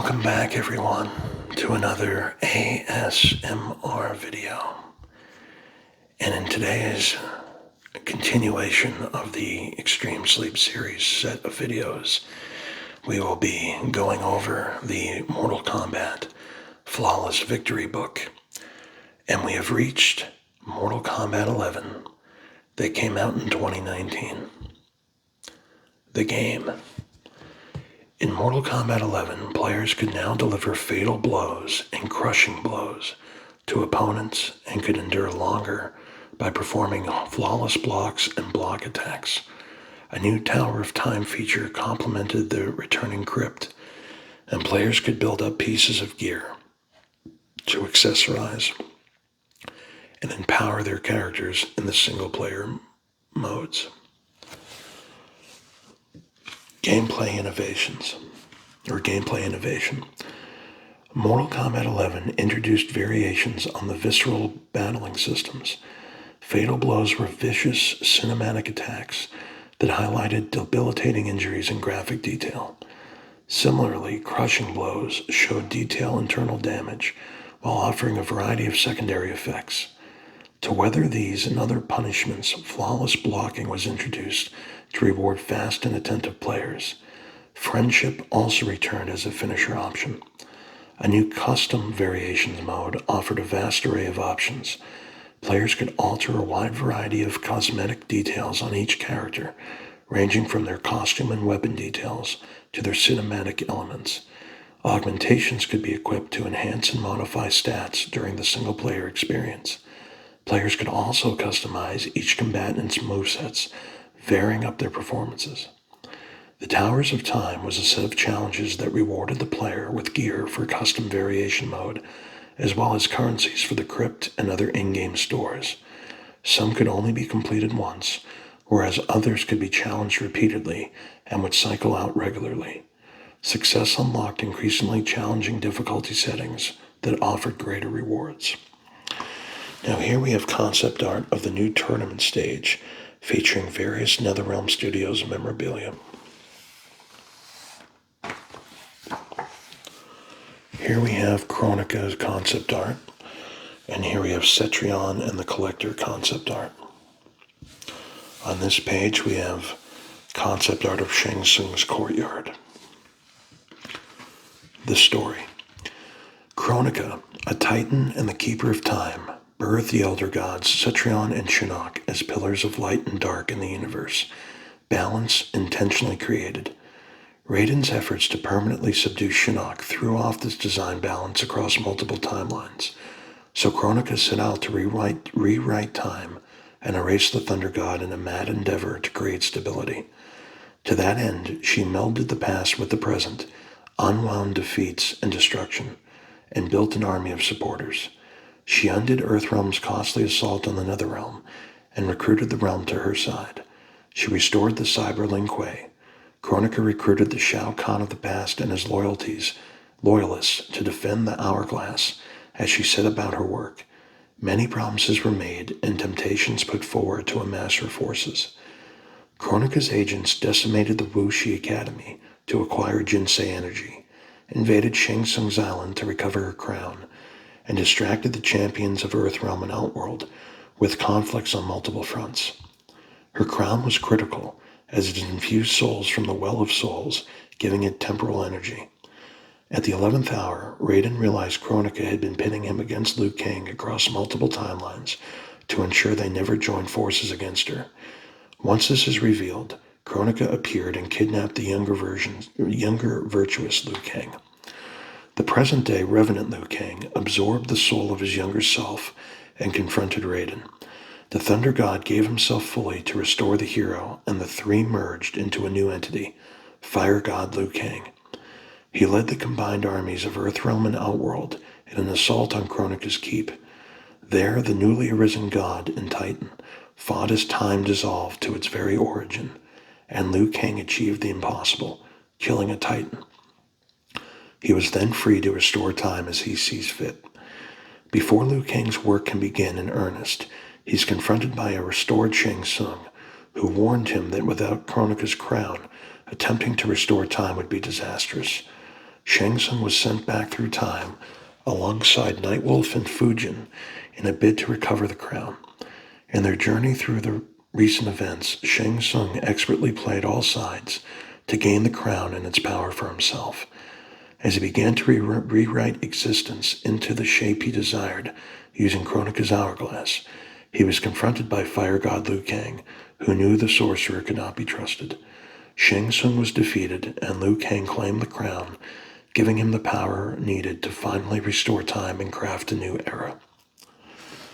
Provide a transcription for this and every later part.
Welcome back, everyone, to another ASMR video. And in today's continuation of the Extreme Sleep Series set of videos, we will be going over the Mortal Kombat Flawless Victory book. And we have reached Mortal Kombat 11 that came out in 2019. The game. In Mortal Kombat 11, players could now deliver fatal blows and crushing blows to opponents and could endure longer by performing flawless blocks and block attacks. A new Tower of Time feature complemented the returning crypt, and players could build up pieces of gear to accessorize and empower their characters in the single-player modes. Gameplay innovation. Mortal Kombat 11 introduced variations on the visceral battling systems. Fatal blows were vicious cinematic attacks that highlighted debilitating injuries in graphic detail. Similarly, crushing blows showed detailed internal damage while offering a variety of secondary effects. To weather these and other punishments, flawless blocking was introduced to reward fast and attentive players. Friendship also returned as a finisher option. A new custom variations mode offered a vast array of options. Players could alter a wide variety of cosmetic details on each character, ranging from their costume and weapon details to their cinematic elements. Augmentations could be equipped to enhance and modify stats during the single-player experience. Players could also customize each combatant's movesets, varying up their performances. The Towers of Time was a set of challenges that rewarded the player with gear for custom variation mode, as well as currencies for the crypt and other in-game stores. Some could only be completed once, whereas others could be challenged repeatedly and would cycle out regularly. Success unlocked increasingly challenging difficulty settings that offered greater rewards. Now here we have concept art of the new tournament stage, featuring various NetherRealm Studios memorabilia. Here we have Kronika's concept art, and here we have Cetrion and the Collector concept art. On this page we have concept art of Shang Tsung's courtyard. The story. Kronika, a titan and the keeper of time, birthed the elder gods Cetrion and Shinnok as pillars of light and dark in the universe, balance intentionally created. Raiden's efforts to permanently subdue Shinnok threw off this design balance across multiple timelines, so Kronika set out to rewrite time and erase the Thunder God in a mad endeavor to create stability. To that end, she melded the past with the present, unwound defeats and destruction, and built an army of supporters. She undid Earthrealm's costly assault on the Netherrealm and recruited the realm to her side. She restored the Cyber Lin Kuei. Kronika recruited the Shao Kahn of the past and his loyalists to defend the Hourglass as she set about her work. Many promises were made and temptations put forward to amass her forces. Kronika's agents decimated the Wuxi Academy to acquire Jinsei energy, invaded Shang Tsung's island to recover her crown, and distracted the champions of Earthrealm and Outworld with conflicts on multiple fronts. Her crown was critical, as it infused souls from the Well of Souls, giving it temporal energy. At the 11th hour, Raiden realized Kronika had been pitting him against Liu Kang across multiple timelines to ensure they never joined forces against her. Once this is revealed, Kronika appeared and kidnapped the younger virtuous Liu Kang. The present-day Revenant Liu Kang absorbed the soul of his younger self and confronted Raiden. The Thunder God gave himself fully to restore the hero, and the three merged into a new entity, Fire God Liu Kang. He led the combined armies of Earthrealm and Outworld in an assault on Kronika's keep. There, the newly arisen god and Titan fought as time dissolved to its very origin, and Liu Kang achieved the impossible, killing a Titan. He was then free to restore time as he sees fit. Before Liu Kang's work can begin in earnest, he's confronted by a restored Shang Tsung, who warned him that without Kronika's crown, attempting to restore time would be disastrous. Shang Tsung was sent back through time alongside Nightwolf and Fujin in a bid to recover the crown. In their journey through the recent events, Shang Tsung expertly played all sides to gain the crown and its power for himself. As he began to rewrite existence into the shape he desired using Kronika's hourglass, he was confronted by fire god Liu Kang, who knew the sorcerer could not be trusted. Shang Tsung was defeated, and Liu Kang claimed the crown, giving him the power needed to finally restore time and craft a new era.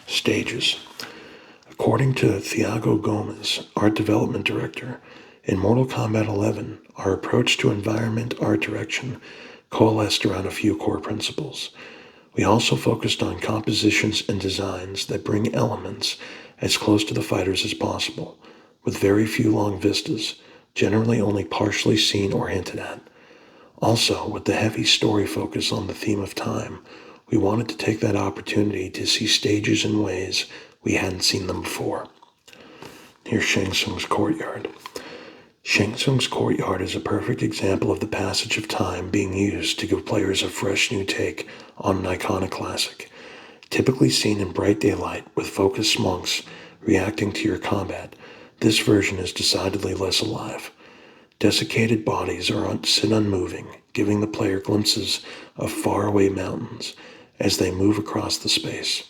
Stages. According to Thiago Gomes, art development director, in Mortal Kombat 11, our approach to environment art direction coalesced around a few core principles. We also focused on compositions and designs that bring elements as close to the fighters as possible, with very few long vistas, generally only partially seen or hinted at. Also, with the heavy story focus on the theme of time, we wanted to take that opportunity to see stages in ways we hadn't seen them before. Here's Shang Tsung's courtyard. Shang Tsung's courtyard is a perfect example of the passage of time being used to give players a fresh new take on an iconic classic. Typically seen in bright daylight with focused monks reacting to your combat, this version is decidedly less alive. Desiccated bodies sit unmoving, giving the player glimpses of faraway mountains as they move across the space.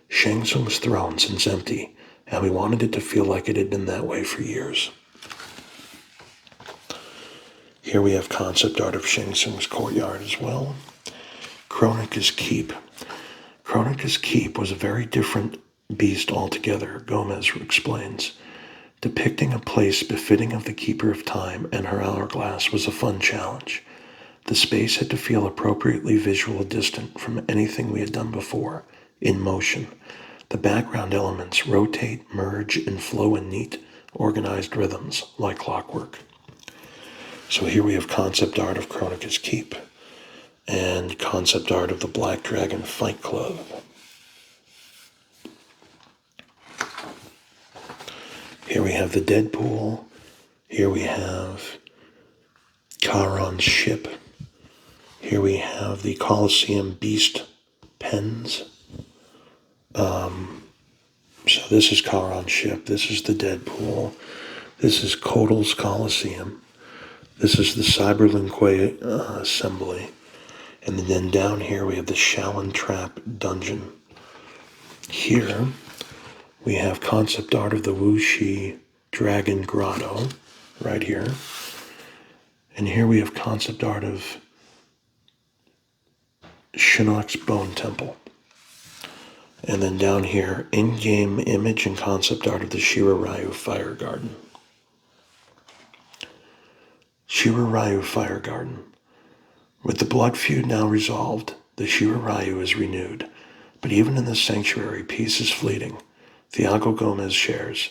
Shang Tsung's throne seems empty, and we wanted it to feel like it had been that way for years. Here we have concept art of Shang Tsung's courtyard as well. Kronika's Keep. Kronika's Keep was a very different beast altogether, Gomez explains. Depicting a place befitting of the Keeper of Time and her hourglass was a fun challenge. The space had to feel appropriately visually distant from anything we had done before, in motion. The background elements rotate, merge, and flow in neat, organized rhythms, like clockwork. So here we have concept art of Kronika's Keep and concept art of the Black Dragon Fight Club. Here we have the Deadpool. Here we have Charon's ship. Here we have the Colosseum Beast pens. So this is Charon's ship. This is the Deadpool. This is Kotal's Colosseum. This is the Cyberlinque assembly. And then down here we have the Shaolin Trap dungeon. Here we have concept art of the Wuxi Dragon Grotto, right here. And here we have concept art of Shinnok's Bone Temple. And then down here, in-game image and concept art of the Shira Ryu Fire Garden. Shira Ryu Fire Garden. With the blood feud now resolved, the Shira Ryu is renewed. But even in this sanctuary, peace is fleeting. Thiago Gomez shares,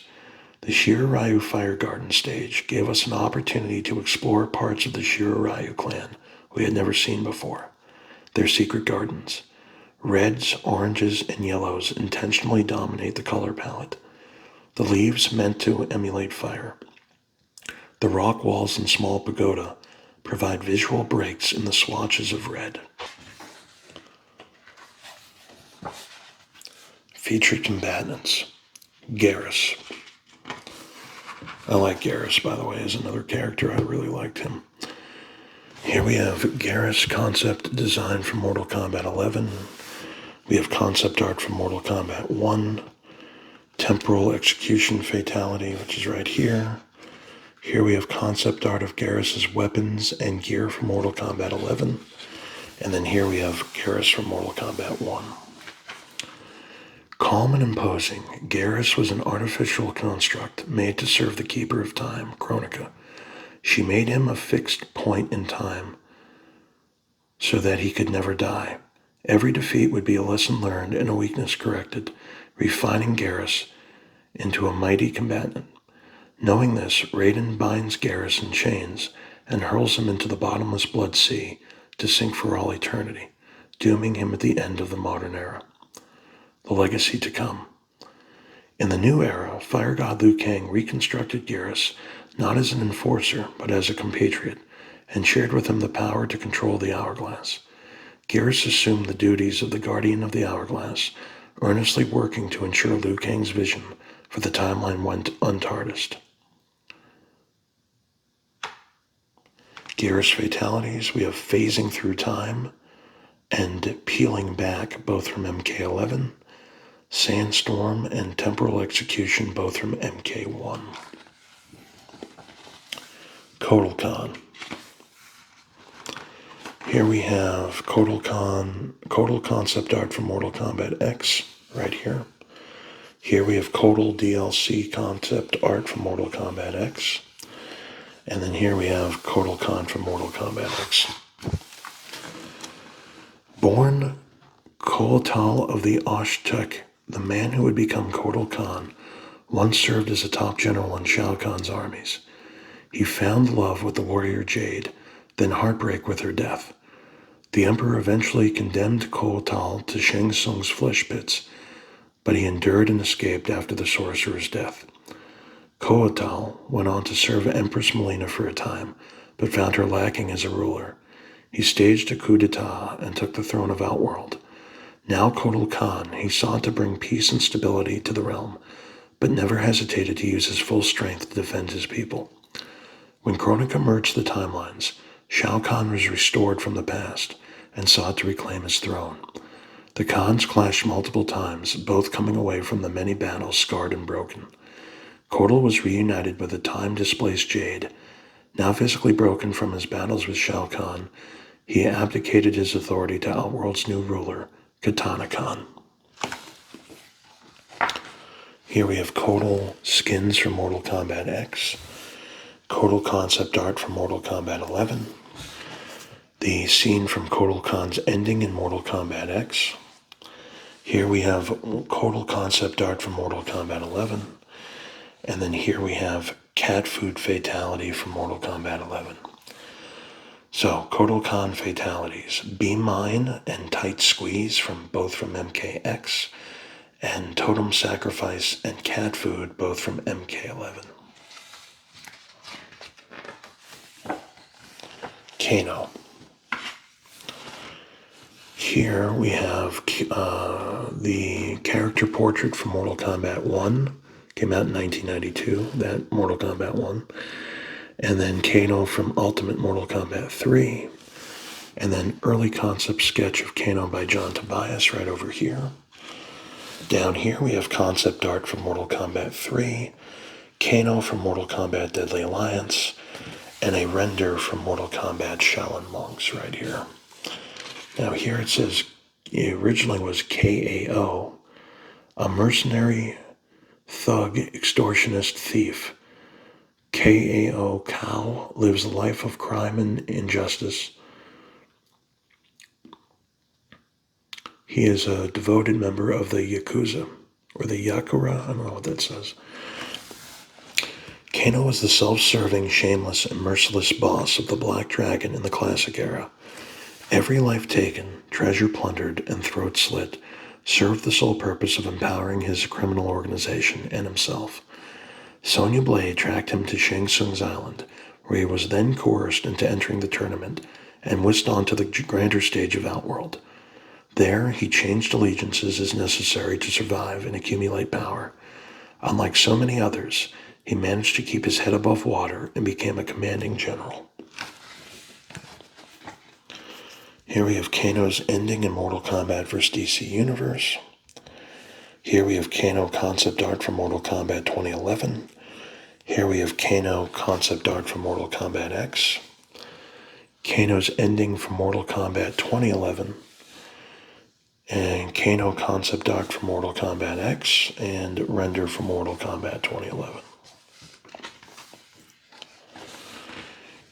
the Shira Ryu Fire Garden stage gave us an opportunity to explore parts of the Shira Ryu clan we had never seen before. Their secret gardens. Reds, oranges, and yellows intentionally dominate the color palette. The leaves meant to emulate fire. The rock walls and small pagoda provide visual breaks in the swatches of red. Featured combatants. Garrus. I like Garrus, by the way, as another character. I really liked him. Here we have Garrus concept design from Mortal Kombat 11. We have concept art from Mortal Kombat 1. Temporal execution fatality, which is right here. Here we have concept art of Garrus's weapons and gear from Mortal Kombat 11. And then here we have Garrus from Mortal Kombat 1. Calm and imposing, Garrus was an artificial construct made to serve the Keeper of Time, Kronika. She made him a fixed point in time so that he could never die. Every defeat would be a lesson learned and a weakness corrected, refining Garrus into a mighty combatant. Knowing this, Raiden binds Garrus in chains and hurls him into the bottomless blood sea to sink for all eternity, dooming him at the end of the modern era. The legacy to come. In the new era, Fire God Liu Kang reconstructed Garrus not as an enforcer, but as a compatriot, and shared with him the power to control the hourglass. Geras assumed the duties of the guardian of the hourglass, earnestly working to ensure Liu Kang's vision for the timeline went untarnished. Geras fatalities, we have phasing through time and peeling back, both from MK11, Sandstorm, and Temporal Execution, both from MK1. Kotal Khan. Here we have Kotal concept art from Mortal Kombat X, right here. Here we have Kotal DLC concept art from Mortal Kombat X. And then here we have Kotal Khan from Mortal Kombat X. Born Kotal of the Oshtek, the man who would become Kotal Khan once served as a top general in Shao Kahn's armies. He found love with the warrior Jade, then heartbreak with her death. The Emperor eventually condemned Kotal to Shang Tsung's flesh pits, but he endured and escaped after the sorcerer's death. Kotal went on to serve Empress Melina for a time, but found her lacking as a ruler. He staged a coup d'etat and took the throne of Outworld. Now Kotal Khan, he sought to bring peace and stability to the realm, but never hesitated to use his full strength to defend his people. When Kronika merged the timelines, Shao Kahn was restored from the past and sought to reclaim his throne. The Khans clashed multiple times, both coming away from the many battles scarred and broken. Kotal was reunited with the time-displaced Jade. Now physically broken from his battles with Shao Kahn, he abdicated his authority to Outworld's new ruler, Kitana Khan. Here we have Kotal skins from Mortal Kombat X, Kotal concept art from Mortal Kombat 11, the scene from Kotal Khan's ending in Mortal Kombat X. Here we have Kotal concept art from Mortal Kombat 11, and then here we have cat food fatality from Mortal Kombat 11. So, Kotal Khan fatalities, Be Mine and Tight Squeeze from MKX, and Totem Sacrifice and Cat Food, both from MK11. Kano. Here we have the character portrait from Mortal Kombat 1, came out in 1992, that Mortal Kombat 1. And then Kano from Ultimate Mortal Kombat 3. And then early concept sketch of Kano by John Tobias right over here. Down here we have concept art from Mortal Kombat 3, Kano from Mortal Kombat Deadly Alliance, and a render from Mortal Kombat Shaolin Monks right here. Now here it says, it originally was KAO, a mercenary, thug, extortionist, thief. KAO Kao lives a life of crime and injustice. He is a devoted member of the Yakuza, or the Yakura, I don't know what that says. Kano was the self-serving, shameless, and merciless boss of the Black Dragon in the classic era. Every life taken, treasure plundered, and throat slit served the sole purpose of empowering his criminal organization and himself. Sonya Blade tracked him to Shang Tsung's island, where he was then coerced into entering the tournament and whisked onto the grander stage of Outworld. There, he changed allegiances as necessary to survive and accumulate power. Unlike so many others, he managed to keep his head above water and became a commanding general. Here we have Kano's ending in Mortal Kombat vs. DC Universe. Here we have Kano concept art from Mortal Kombat 2011. Here we have Kano concept art from Mortal Kombat X. Kano's ending from Mortal Kombat 2011. And Kano concept art from Mortal Kombat X. And render from Mortal Kombat 2011.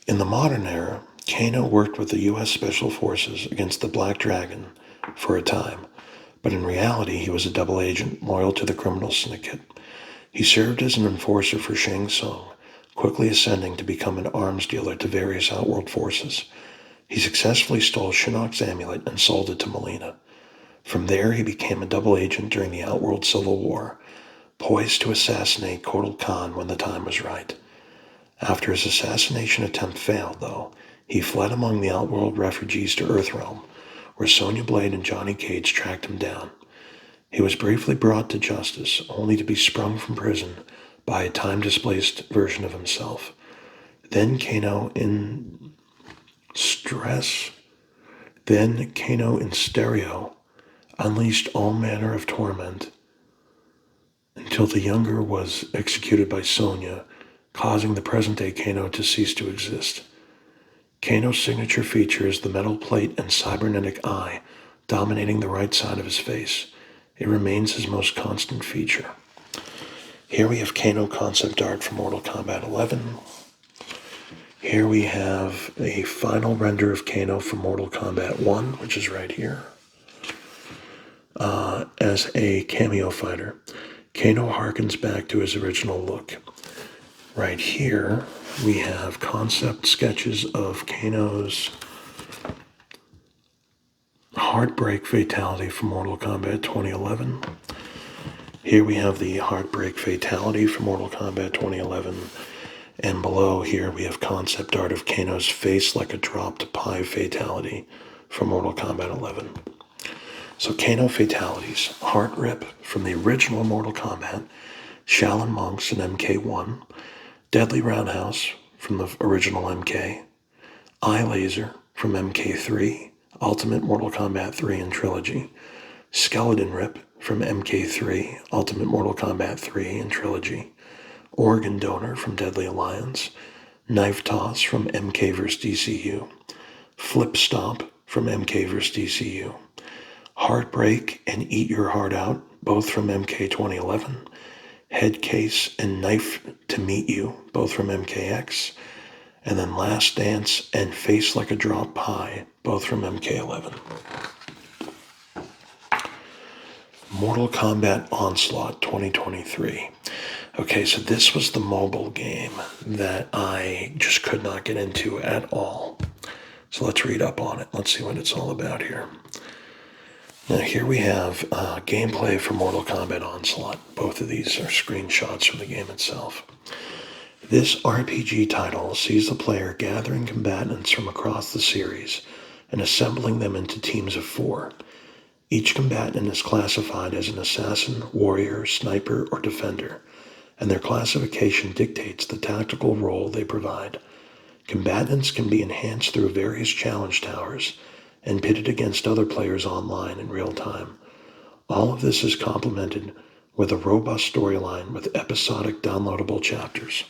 In the modern era, Kano worked with the U.S. Special Forces against the Black Dragon for a time, but in reality he was a double agent loyal to the criminal syndicate. He served as an enforcer for Shang Tsung, quickly ascending to become an arms dealer to various Outworld forces. He successfully stole Shinnok's amulet and sold it to Melina. From there he became a double agent during the Outworld Civil War, poised to assassinate Kotal Khan when the time was right. After his assassination attempt failed, though, He fled among the Outworld refugees to Earthrealm, where Sonya Blade and Johnny Cage tracked him down. He was briefly brought to justice, only to be sprung from prison by a time-displaced version of himself. Then Kano in stereo unleashed all manner of torment until the younger was executed by Sonya, causing the present-day Kano to cease to exist. Kano's signature feature is the metal plate and cybernetic eye dominating the right side of his face. It remains his most constant feature. Here we have Kano concept art for Mortal Kombat 11. Here we have a final render of Kano for Mortal Kombat 1, which is right here. As a cameo fighter, Kano harkens back to his original look. Right here, we have concept sketches of Kano's Heartbreak Fatality for Mortal Kombat 2011. Here we have the Heartbreak Fatality for Mortal Kombat 2011. And below here we have concept art of Kano's face like a dropped pie fatality for Mortal Kombat 11. So Kano fatalities: Heart Rip from the original Mortal Kombat, Shaolin Monks in MK1, Deadly Roundhouse from the original MK, Eye Laser from MK3, Ultimate Mortal Kombat 3 and Trilogy, Skeleton Rip from MK3, Ultimate Mortal Kombat 3 and Trilogy, Organ Donor from Deadly Alliance, Knife Toss from MK vs. DCU, Flip Stomp from MK vs. DCU, Heartbreak and Eat Your Heart Out, both from MK 2011, Head Case and Knife to Meet You, both from MKX, and then Last Dance and Face Like a Drop Pie, both from MK11. Mortal Kombat Onslaught 2023. Okay, so this was the mobile game that I just could not get into at all. So let's read up on it. Let's see what it's all about here. Now here we have gameplay for Mortal Kombat Onslaught. Both of these are screenshots from the game itself. This RPG title sees the player gathering combatants from across the series and assembling them into teams of 4. Each combatant is classified as an assassin, warrior, sniper, or defender, and their classification dictates the tactical role they provide. Combatants can be enhanced through various challenge towers and pitted against other players online in real time. All of this is complemented with a robust storyline with episodic downloadable chapters.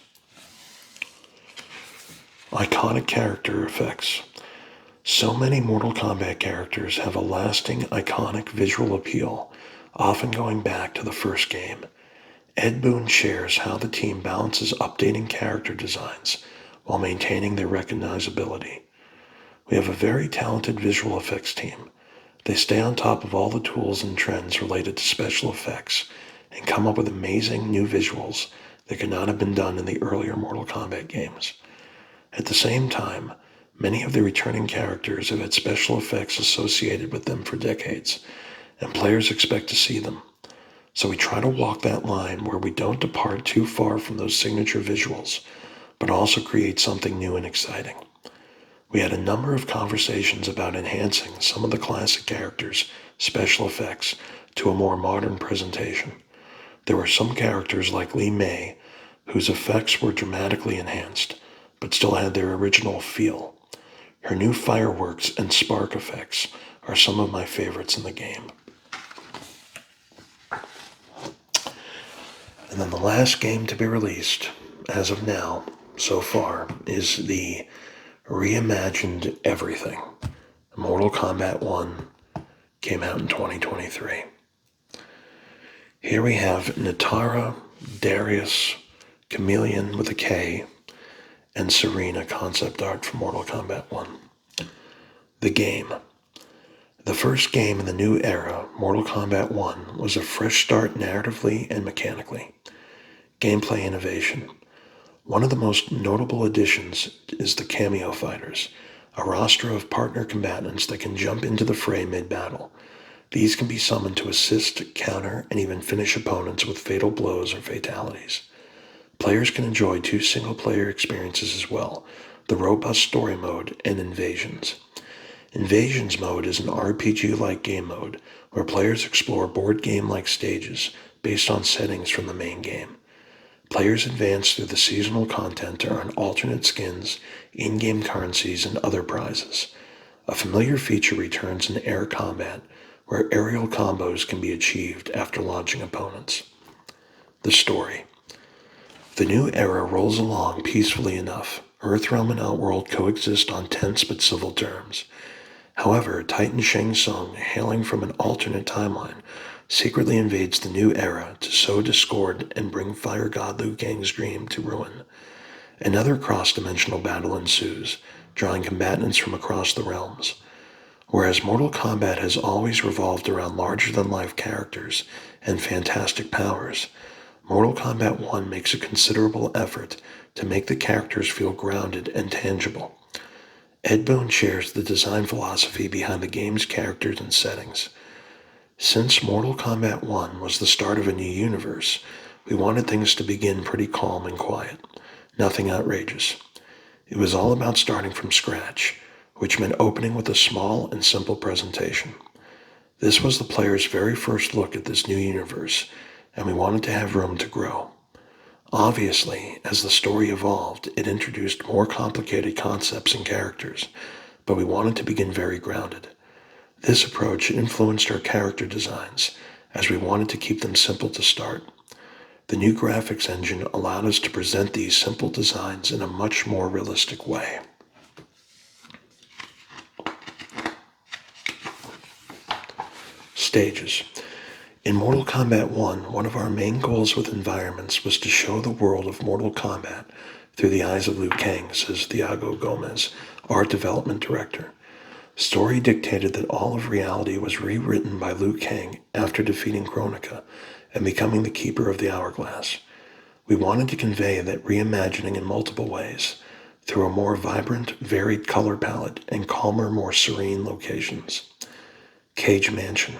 Iconic character effects. So many Mortal Kombat characters have a lasting, iconic visual appeal, often going back to the first game. Ed Boon shares how the team balances updating character designs while maintaining their recognizability. We have a very talented visual effects team. They stay on top of all the tools and trends related to special effects and come up with amazing new visuals that could not have been done in the earlier Mortal Kombat games. At the same time, many of the returning characters have had special effects associated with them for decades, and players expect to see them. So we try to walk that line where we don't depart too far from those signature visuals, but also create something new and exciting. We had a number of conversations about enhancing some of the classic characters' special effects to a more modern presentation. There were some characters like Li Mei, whose effects were dramatically enhanced, but still had their original feel. Her new fireworks and spark effects are some of my favorites in the game. And then the last game to be released, as of now, so far, is the reimagined everything. Mortal Kombat 1 came out in 2023. Here we have Natara, Darius, Chameleon with a K, and Serena concept art for Mortal Kombat 1. The game. The first game in the new era, Mortal Kombat 1, was a fresh start narratively and mechanically. Gameplay innovation. One of the most notable additions is the cameo fighters, a roster of partner combatants that can jump into the fray mid-battle. These can be summoned to assist, counter, and even finish opponents with fatal blows or fatalities. Players can enjoy 2 single-player experiences as well, the robust story mode, and Invasions. Invasions mode is an RPG-like game mode where players explore board game-like stages based on settings from the main game. Players advance through the seasonal content to earn alternate skins, in-game currencies, and other prizes. A familiar feature returns in air combat, where aerial combos can be achieved after launching opponents. The story. The new era rolls along peacefully enough. Earthrealm and Outworld coexist on tense but civil terms. However, Titan Shang Tsung, hailing from an alternate timeline, secretly invades the new era to sow discord and bring Fire God Liu Kang's dream to ruin. Another cross-dimensional battle ensues, drawing combatants from across the realms. Whereas Mortal Kombat has always revolved around larger-than-life characters and fantastic powers, Mortal Kombat 1 makes a considerable effort to make the characters feel grounded and tangible. Ed Boon shares the design philosophy behind the game's characters and settings. Since Mortal Kombat 1 was the start of a new universe, we wanted things to begin pretty calm and quiet, nothing outrageous. It was all about starting from scratch, which meant opening with a small and simple presentation. This was the player's very first look at this new universe, and we wanted to have room to grow. Obviously, as the story evolved, it introduced more complicated concepts and characters, but we wanted to begin very grounded. This approach influenced our character designs, as we wanted to keep them simple to start. The new graphics engine allowed us to present these simple designs in a much more realistic way. Stages. In Mortal Kombat 1, one of our main goals with environments was to show the world of Mortal Kombat through the eyes of Liu Kang, says Thiago Gomez, art development director. Story dictated that all of reality was rewritten by Liu Kang after defeating Kronika and becoming the Keeper of the Hourglass. We wanted to convey that reimagining in multiple ways, through a more vibrant, varied color palette and calmer, more serene locations. Cage Mansion.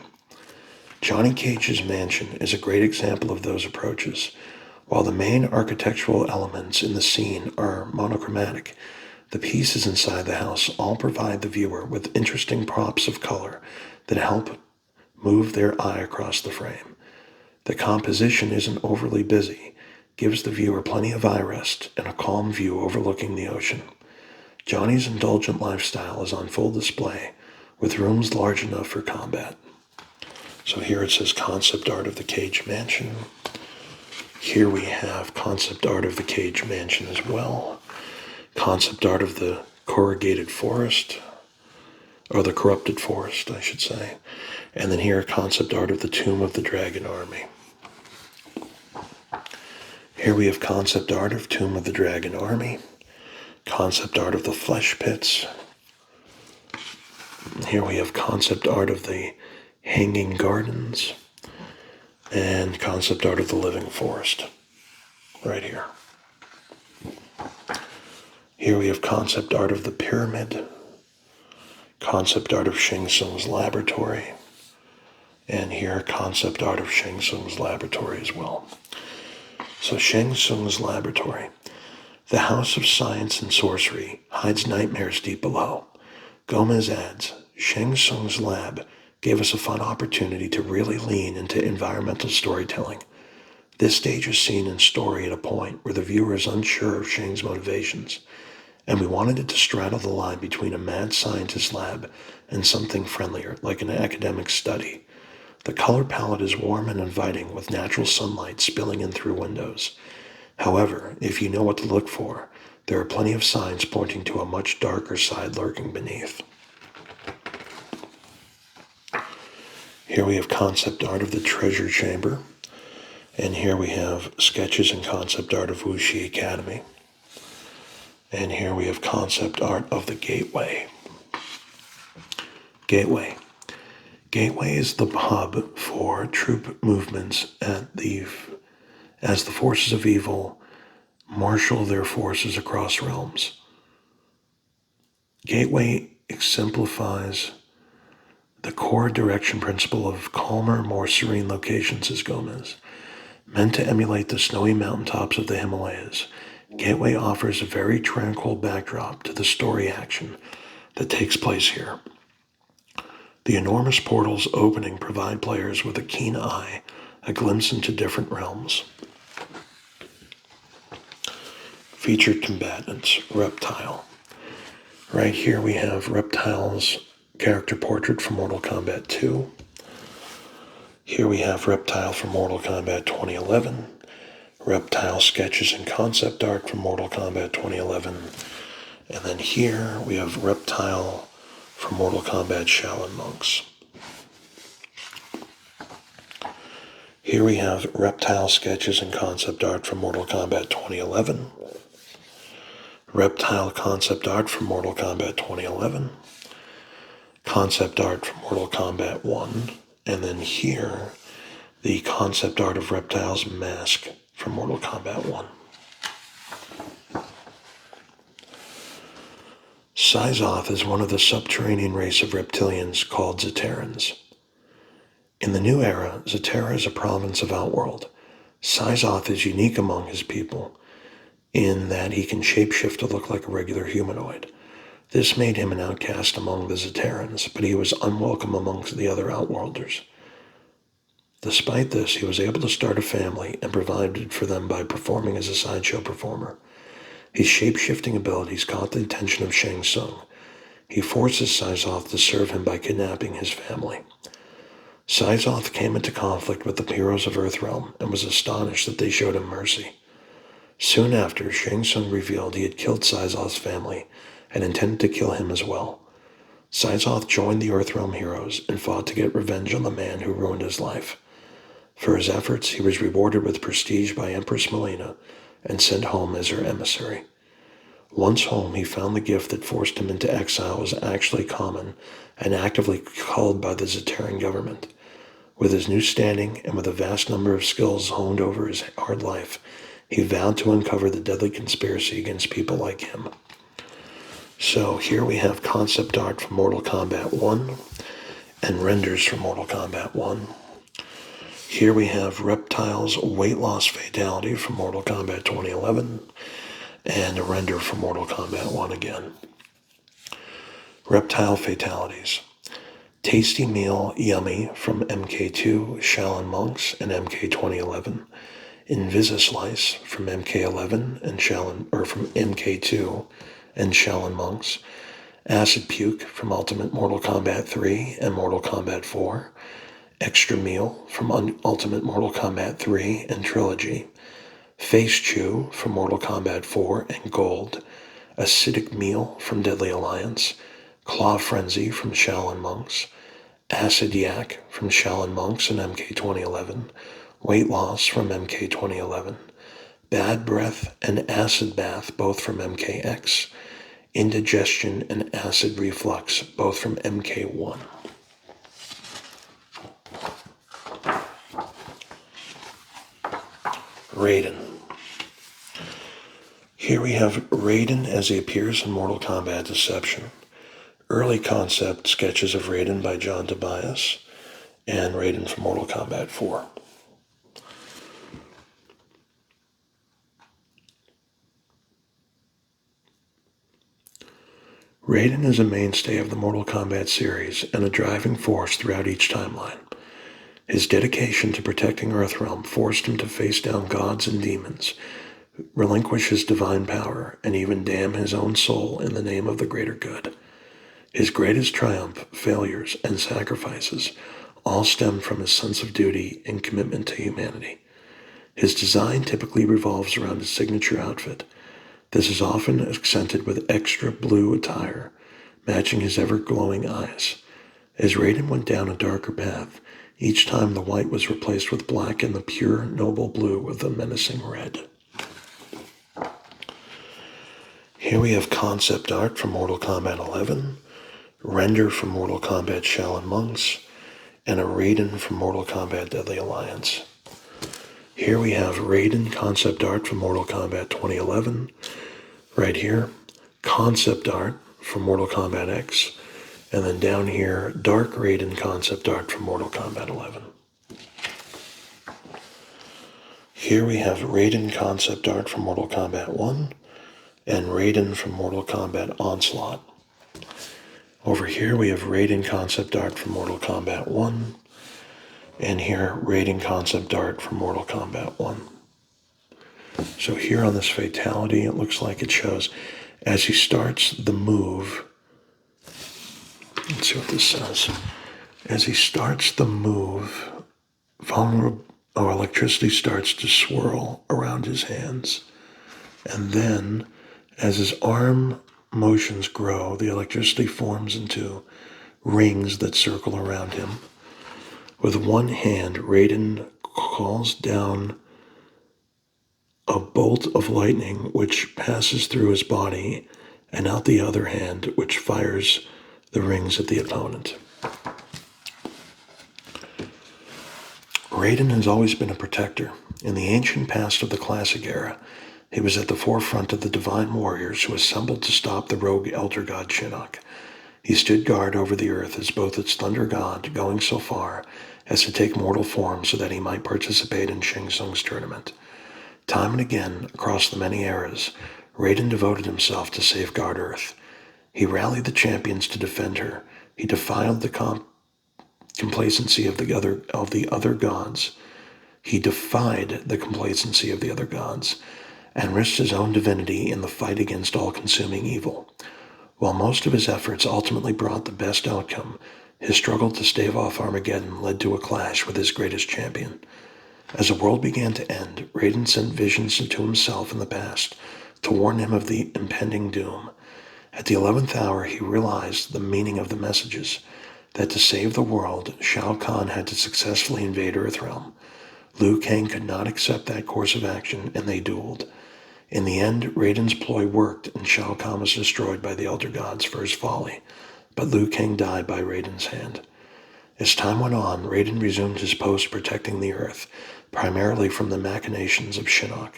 Johnny Cage's mansion is a great example of those approaches. While the main architectural elements in the scene are monochromatic, the pieces inside the house all provide the viewer with interesting props of color that help move their eye across the frame. The composition isn't overly busy, gives the viewer plenty of eye rest and a calm view overlooking the ocean. Johnny's indulgent lifestyle is on full display, with rooms large enough for combat. So here it says concept art of the Cage Mansion. Here we have concept art of the Cage Mansion as well. Concept art of the corrugated forest, or the corrupted forest, I should say. And then here, concept art of the Tomb of the Dragon Army. Here we have concept art of Tomb of the Dragon Army. Concept art of the Flesh Pits. Here we have concept art of the Hanging Gardens, and concept art of the Living Forest, right here. Here we have concept art of the Pyramid, concept art of Shang Tsung's laboratory, and here concept art of Shang Tsung's laboratory as well. So Shang Tsung's laboratory. The House of Science and Sorcery hides nightmares deep below. Gomez adds, Shang Tsung's lab gave us a fun opportunity to really lean into environmental storytelling. This stage is seen in story at a point where the viewer is unsure of Shang's motivations, and we wanted it to straddle the line between a mad scientist lab and something friendlier, like an academic study. The color palette is warm and inviting, with natural sunlight spilling in through windows. However, if you know what to look for, there are plenty of signs pointing to a much darker side lurking beneath. Here we have concept art of the Treasure Chamber. And here we have sketches and concept art of Wuxi Academy. And here we have concept art of the Gateway. Gateway. Gateway is the hub for troop movements as the forces of evil marshal their forces across realms. Gateway exemplifies the core direction principle of calmer, more serene locations, says Gomez. Meant to emulate the snowy mountaintops of the Himalayas, Gateway offers a very tranquil backdrop to the story action that takes place here. The enormous portals opening provide players with a keen eye, a glimpse into different realms. Featured combatants, Reptile. Right here we have Reptile's character portrait from Mortal Kombat 2. Here we have Reptile from Mortal Kombat 2011. Reptile sketches and concept art from Mortal Kombat 2011. And then here we have Reptile from Mortal Kombat Shaolin Monks. Here we have Reptile sketches and concept art from Mortal Kombat 2011. Reptile concept art from Mortal Kombat 2011. Concept art from Mortal Kombat 1. And then here, the concept art of Reptile's mask from Mortal Kombat 1. Syzoth is one of the subterranean race of reptilians called Zaterrans. In the new era, Zaterra is a province of Outworld. Syzoth is unique among his people in that he can shapeshift to look like a regular humanoid. This made him an outcast among the Zaterrans, but he was unwelcome amongst the other Outworlders. Despite this, he was able to start a family and provided for them by performing as a sideshow performer. His shape-shifting abilities caught the attention of Shang Tsung. He forces Syzoth to serve him by kidnapping his family. Syzoth came into conflict with the heroes of Earthrealm and was astonished that they showed him mercy. Soon after, Shang Tsung revealed he had killed Syzoth's family and intended to kill him as well. Syzoth joined the Earthrealm heroes and fought to get revenge on the man who ruined his life. For his efforts, he was rewarded with prestige by Empress Melina and sent home as her emissary. Once home, he found the gift that forced him into exile was actually common and actively culled by the Zaterran government. With his new standing and with a vast number of skills honed over his hard life, he vowed to uncover the deadly conspiracy against people like him. So here we have concept art from Mortal Kombat 1 and renders from Mortal Kombat 1. Here we have Reptile's weight loss fatality from Mortal Kombat 2011 and a render from Mortal Kombat 1 again. Reptile fatalities. Tasty Meal Yummy from MK2 Shaolin Monks and MK 2011. Invisislice from MK11 and from MK2 and Shaolin Monks. Acid Puke from Ultimate Mortal Kombat 3 and Mortal Kombat 4. Extra Meal from Ultimate Mortal Kombat 3 and Trilogy. Face Chew from Mortal Kombat 4 and Gold. Acidic Meal from Deadly Alliance. Claw Frenzy from Shaolin Monks. Acid Yak from Shaolin Monks and MK 2011. Weight Loss from MK 2011. Bad Breath and Acid Bath, both from MKX. Indigestion and Acid Reflux, both from MK1. Raiden. Here we have Raiden as he appears in Mortal Kombat Deception. Early concept sketches of Raiden by John Tobias and Raiden from Mortal Kombat 4. Raiden is a mainstay of the Mortal Kombat series and a driving force throughout each timeline. His dedication to protecting Earthrealm forced him to face down gods and demons, relinquish his divine power, and even damn his own soul in the name of the greater good. His greatest triumph, failures, and sacrifices all stemmed from his sense of duty and commitment to humanity. His design typically revolves around his signature outfit. This is often accented with extra blue attire, matching his ever-glowing eyes. As Raiden went down a darker path, each time the white was replaced with black and the pure, noble blue with a menacing red. Here we have concept art from Mortal Kombat 11, render from Mortal Kombat Shaolin Monks, and a Raiden from Mortal Kombat Deadly Alliance. Here we have Raiden concept art from Mortal Kombat 2011. Right here, concept art from Mortal Kombat X. And then down here, Dark Raiden concept art from Mortal Kombat 11. Here we have Raiden concept art from Mortal Kombat 1 and Raiden from Mortal Kombat Onslaught. Over here we have Raiden concept art from Mortal Kombat 1 and here Raiden concept art from Mortal Kombat 1. So here on this fatality, it looks like it shows as he starts the move. Let's see what this says. As he starts the move, vulnerable electricity starts to swirl around his hands. And then, as his arm motions grow, the electricity forms into rings that circle around him. With one hand, Raiden calls down a bolt of lightning which passes through his body, and out the other hand, which fires the rings at the opponent. Raiden has always been a protector. In the ancient past of the Classic era, he was at the forefront of the divine warriors who assembled to stop the rogue elder god Shinnok. He stood guard over the earth as both its thunder god, going so far as to take mortal form so that he might participate in Shang Tsung's tournament. Time and again, across the many eras, Raiden devoted himself to safeguard Earth. He rallied the champions to defend her. He defied the complacency of the other gods. He defied the complacency of the other gods, and risked his own divinity in the fight against all-consuming evil. While most of his efforts ultimately brought the best outcome, his struggle to stave off Armageddon led to a clash with his greatest champion. As the world began to end, Raiden sent visions to himself in the past to warn him of the impending doom. At the 11th hour, he realized the meaning of the messages, that to save the world, Shao Kahn had to successfully invade Earthrealm. Liu Kang could not accept that course of action, and they dueled. In the end, Raiden's ploy worked, and Shao Kahn was destroyed by the Elder Gods for his folly, but Liu Kang died by Raiden's hand. As time went on, Raiden resumed his post protecting the Earth, primarily from the machinations of Shinnok,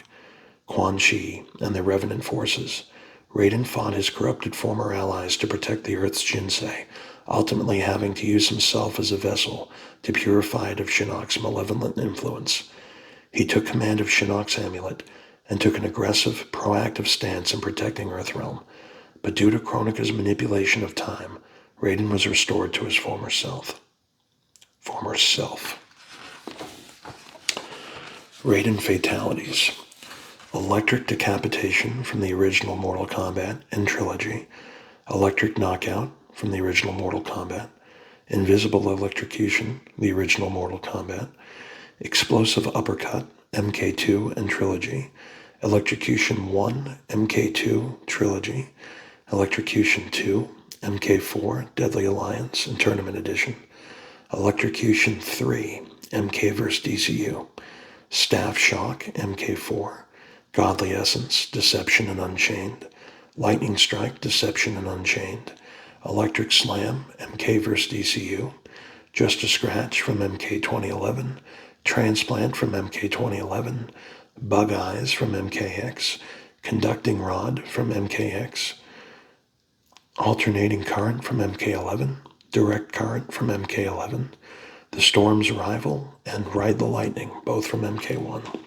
Quan Chi, and their revenant forces. Raiden fought his corrupted former allies to protect the Earth's Jinsei, ultimately having to use himself as a vessel to purify it of Shinnok's malevolent influence. He took command of Shinnok's amulet and took an aggressive, proactive stance in protecting Earthrealm, but due to Kronika's manipulation of time, Raiden was restored to his former self. Raiden fatalities. Electric decapitation from the original Mortal Kombat and trilogy. Electric knockout from the original Mortal Kombat. Invisible electrocution, the original Mortal Kombat. Explosive uppercut, MK2 and trilogy. Electrocution 1, MK2, trilogy. Electrocution 2, MK4, Deadly Alliance and Tournament Edition. Electrocution 3, MK vs. DCU. Staff Shock, MK4. Godly Essence, Deception and Unchained. Lightning Strike, Deception and Unchained. Electric Slam, MK vs. DCU. Just a Scratch from MK 2011. Transplant from MK 2011. Bug Eyes from MKX. Conducting Rod from MKX. Alternating Current from MK11. Direct Current from MK11. The Storm's Rival and Ride the Lightning, both from MK1.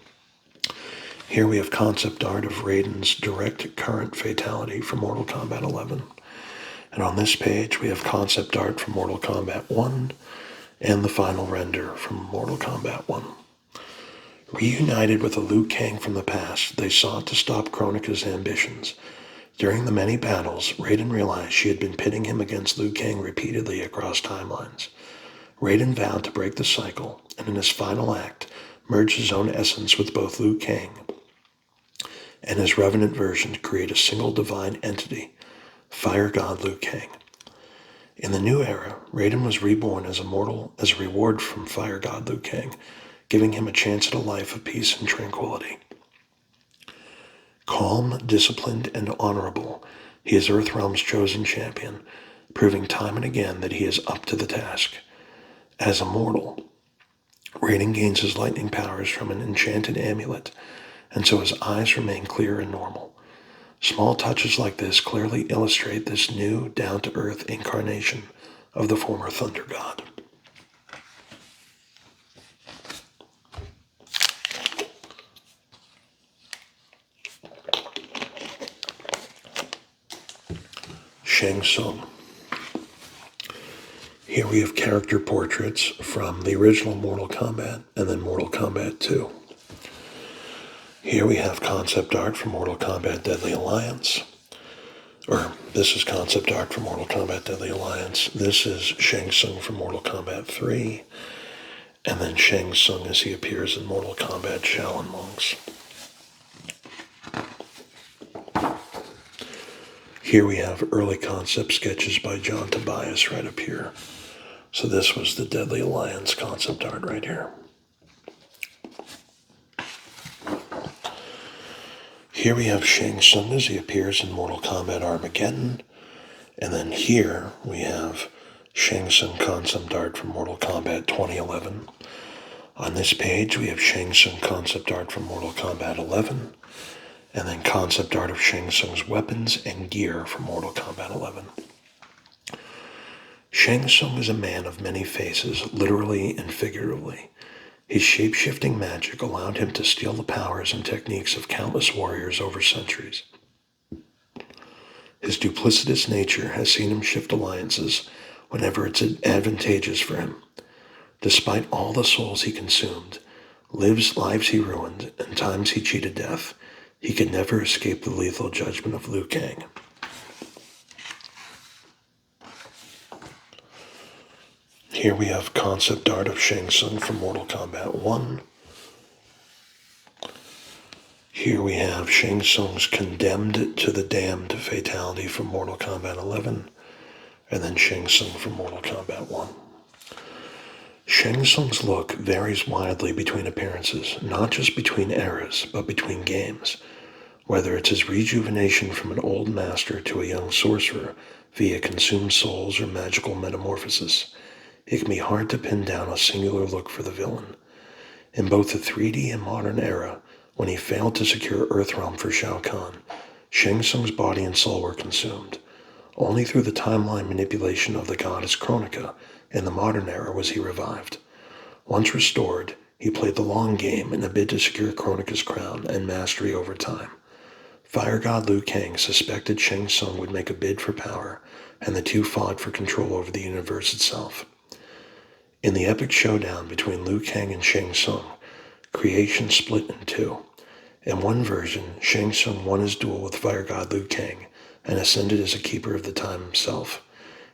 Here we have concept art of Raiden's direct current fatality from Mortal Kombat 11. And on this page we have concept art from Mortal Kombat 1 and the final render from Mortal Kombat 1. Reunited with a Liu Kang from the past, they sought to stop Kronika's ambitions. During the many battles, Raiden realized she had been pitting him against Liu Kang repeatedly across timelines. Raiden vowed to break the cycle, and in his final act, merged his own essence with both Liu Kang and his revenant version to create a single divine entity, Fire God Liu Kang. In the new era, Raiden was reborn as a mortal as a reward from Fire God Liu Kang, giving him a chance at a life of peace and tranquility. Calm, disciplined, and honorable, he is Earthrealm's chosen champion, proving time and again that he is up to the task. As a mortal, Raiden gains his lightning powers from an enchanted amulet, and so his eyes remain clear and normal. Small touches like this clearly illustrate this new, down-to-earth incarnation of the former Thunder God. Shang Tsung. Here we have character portraits from the original Mortal Kombat and then Mortal Kombat 2. Here we have concept art from Mortal Kombat Deadly Alliance. Or this is concept art from Mortal Kombat Deadly Alliance. This is Shang Tsung from Mortal Kombat 3. And then Shang Tsung as he appears in Mortal Kombat Shaolin Monks. Here we have early concept sketches by John Tobias right up here. So this was the Deadly Alliance concept art right here. Here we have Shang Tsung as he appears in Mortal Kombat Armageddon. And then here we have Shang Tsung concept art from Mortal Kombat 2011. On this page we have Shang Tsung concept art from Mortal Kombat 11. And then concept art of Shang Tsung's weapons and gear from Mortal Kombat 11. Shang Tsung is a man of many faces, literally and figuratively. His shape-shifting magic allowed him to steal the powers and techniques of countless warriors over centuries. His duplicitous nature has seen him shift alliances whenever it's advantageous for him. Despite all the souls he consumed, lives he ruined, and times he cheated death, he could never escape the lethal judgment of Liu Kang. Here we have concept art of Shang Tsung from Mortal Kombat 1. Here we have Shang Tsung's condemned to the damned fatality from Mortal Kombat 11. And then Shang Tsung from Mortal Kombat 1. Shang Tsung's look varies widely between appearances, not just between eras, but between games. Whether it's his rejuvenation from an old master to a young sorcerer via consumed souls or magical metamorphosis, it can be hard to pin down a singular look for the villain. In both the 3D and modern era, when he failed to secure Earthrealm for Shao Kahn, Shang Tsung's body and soul were consumed. Only through the timeline manipulation of the goddess Kronika in the modern era was he revived. Once restored, he played the long game in a bid to secure Kronika's crown and mastery over time. Fire God Liu Kang suspected Shang Tsung would make a bid for power, and the two fought for control over the universe itself. In the epic showdown between Liu Kang and Shang Tsung, creation split in two. In one version, Shang Tsung won his duel with Fire God Liu Kang and ascended as a keeper of the time himself.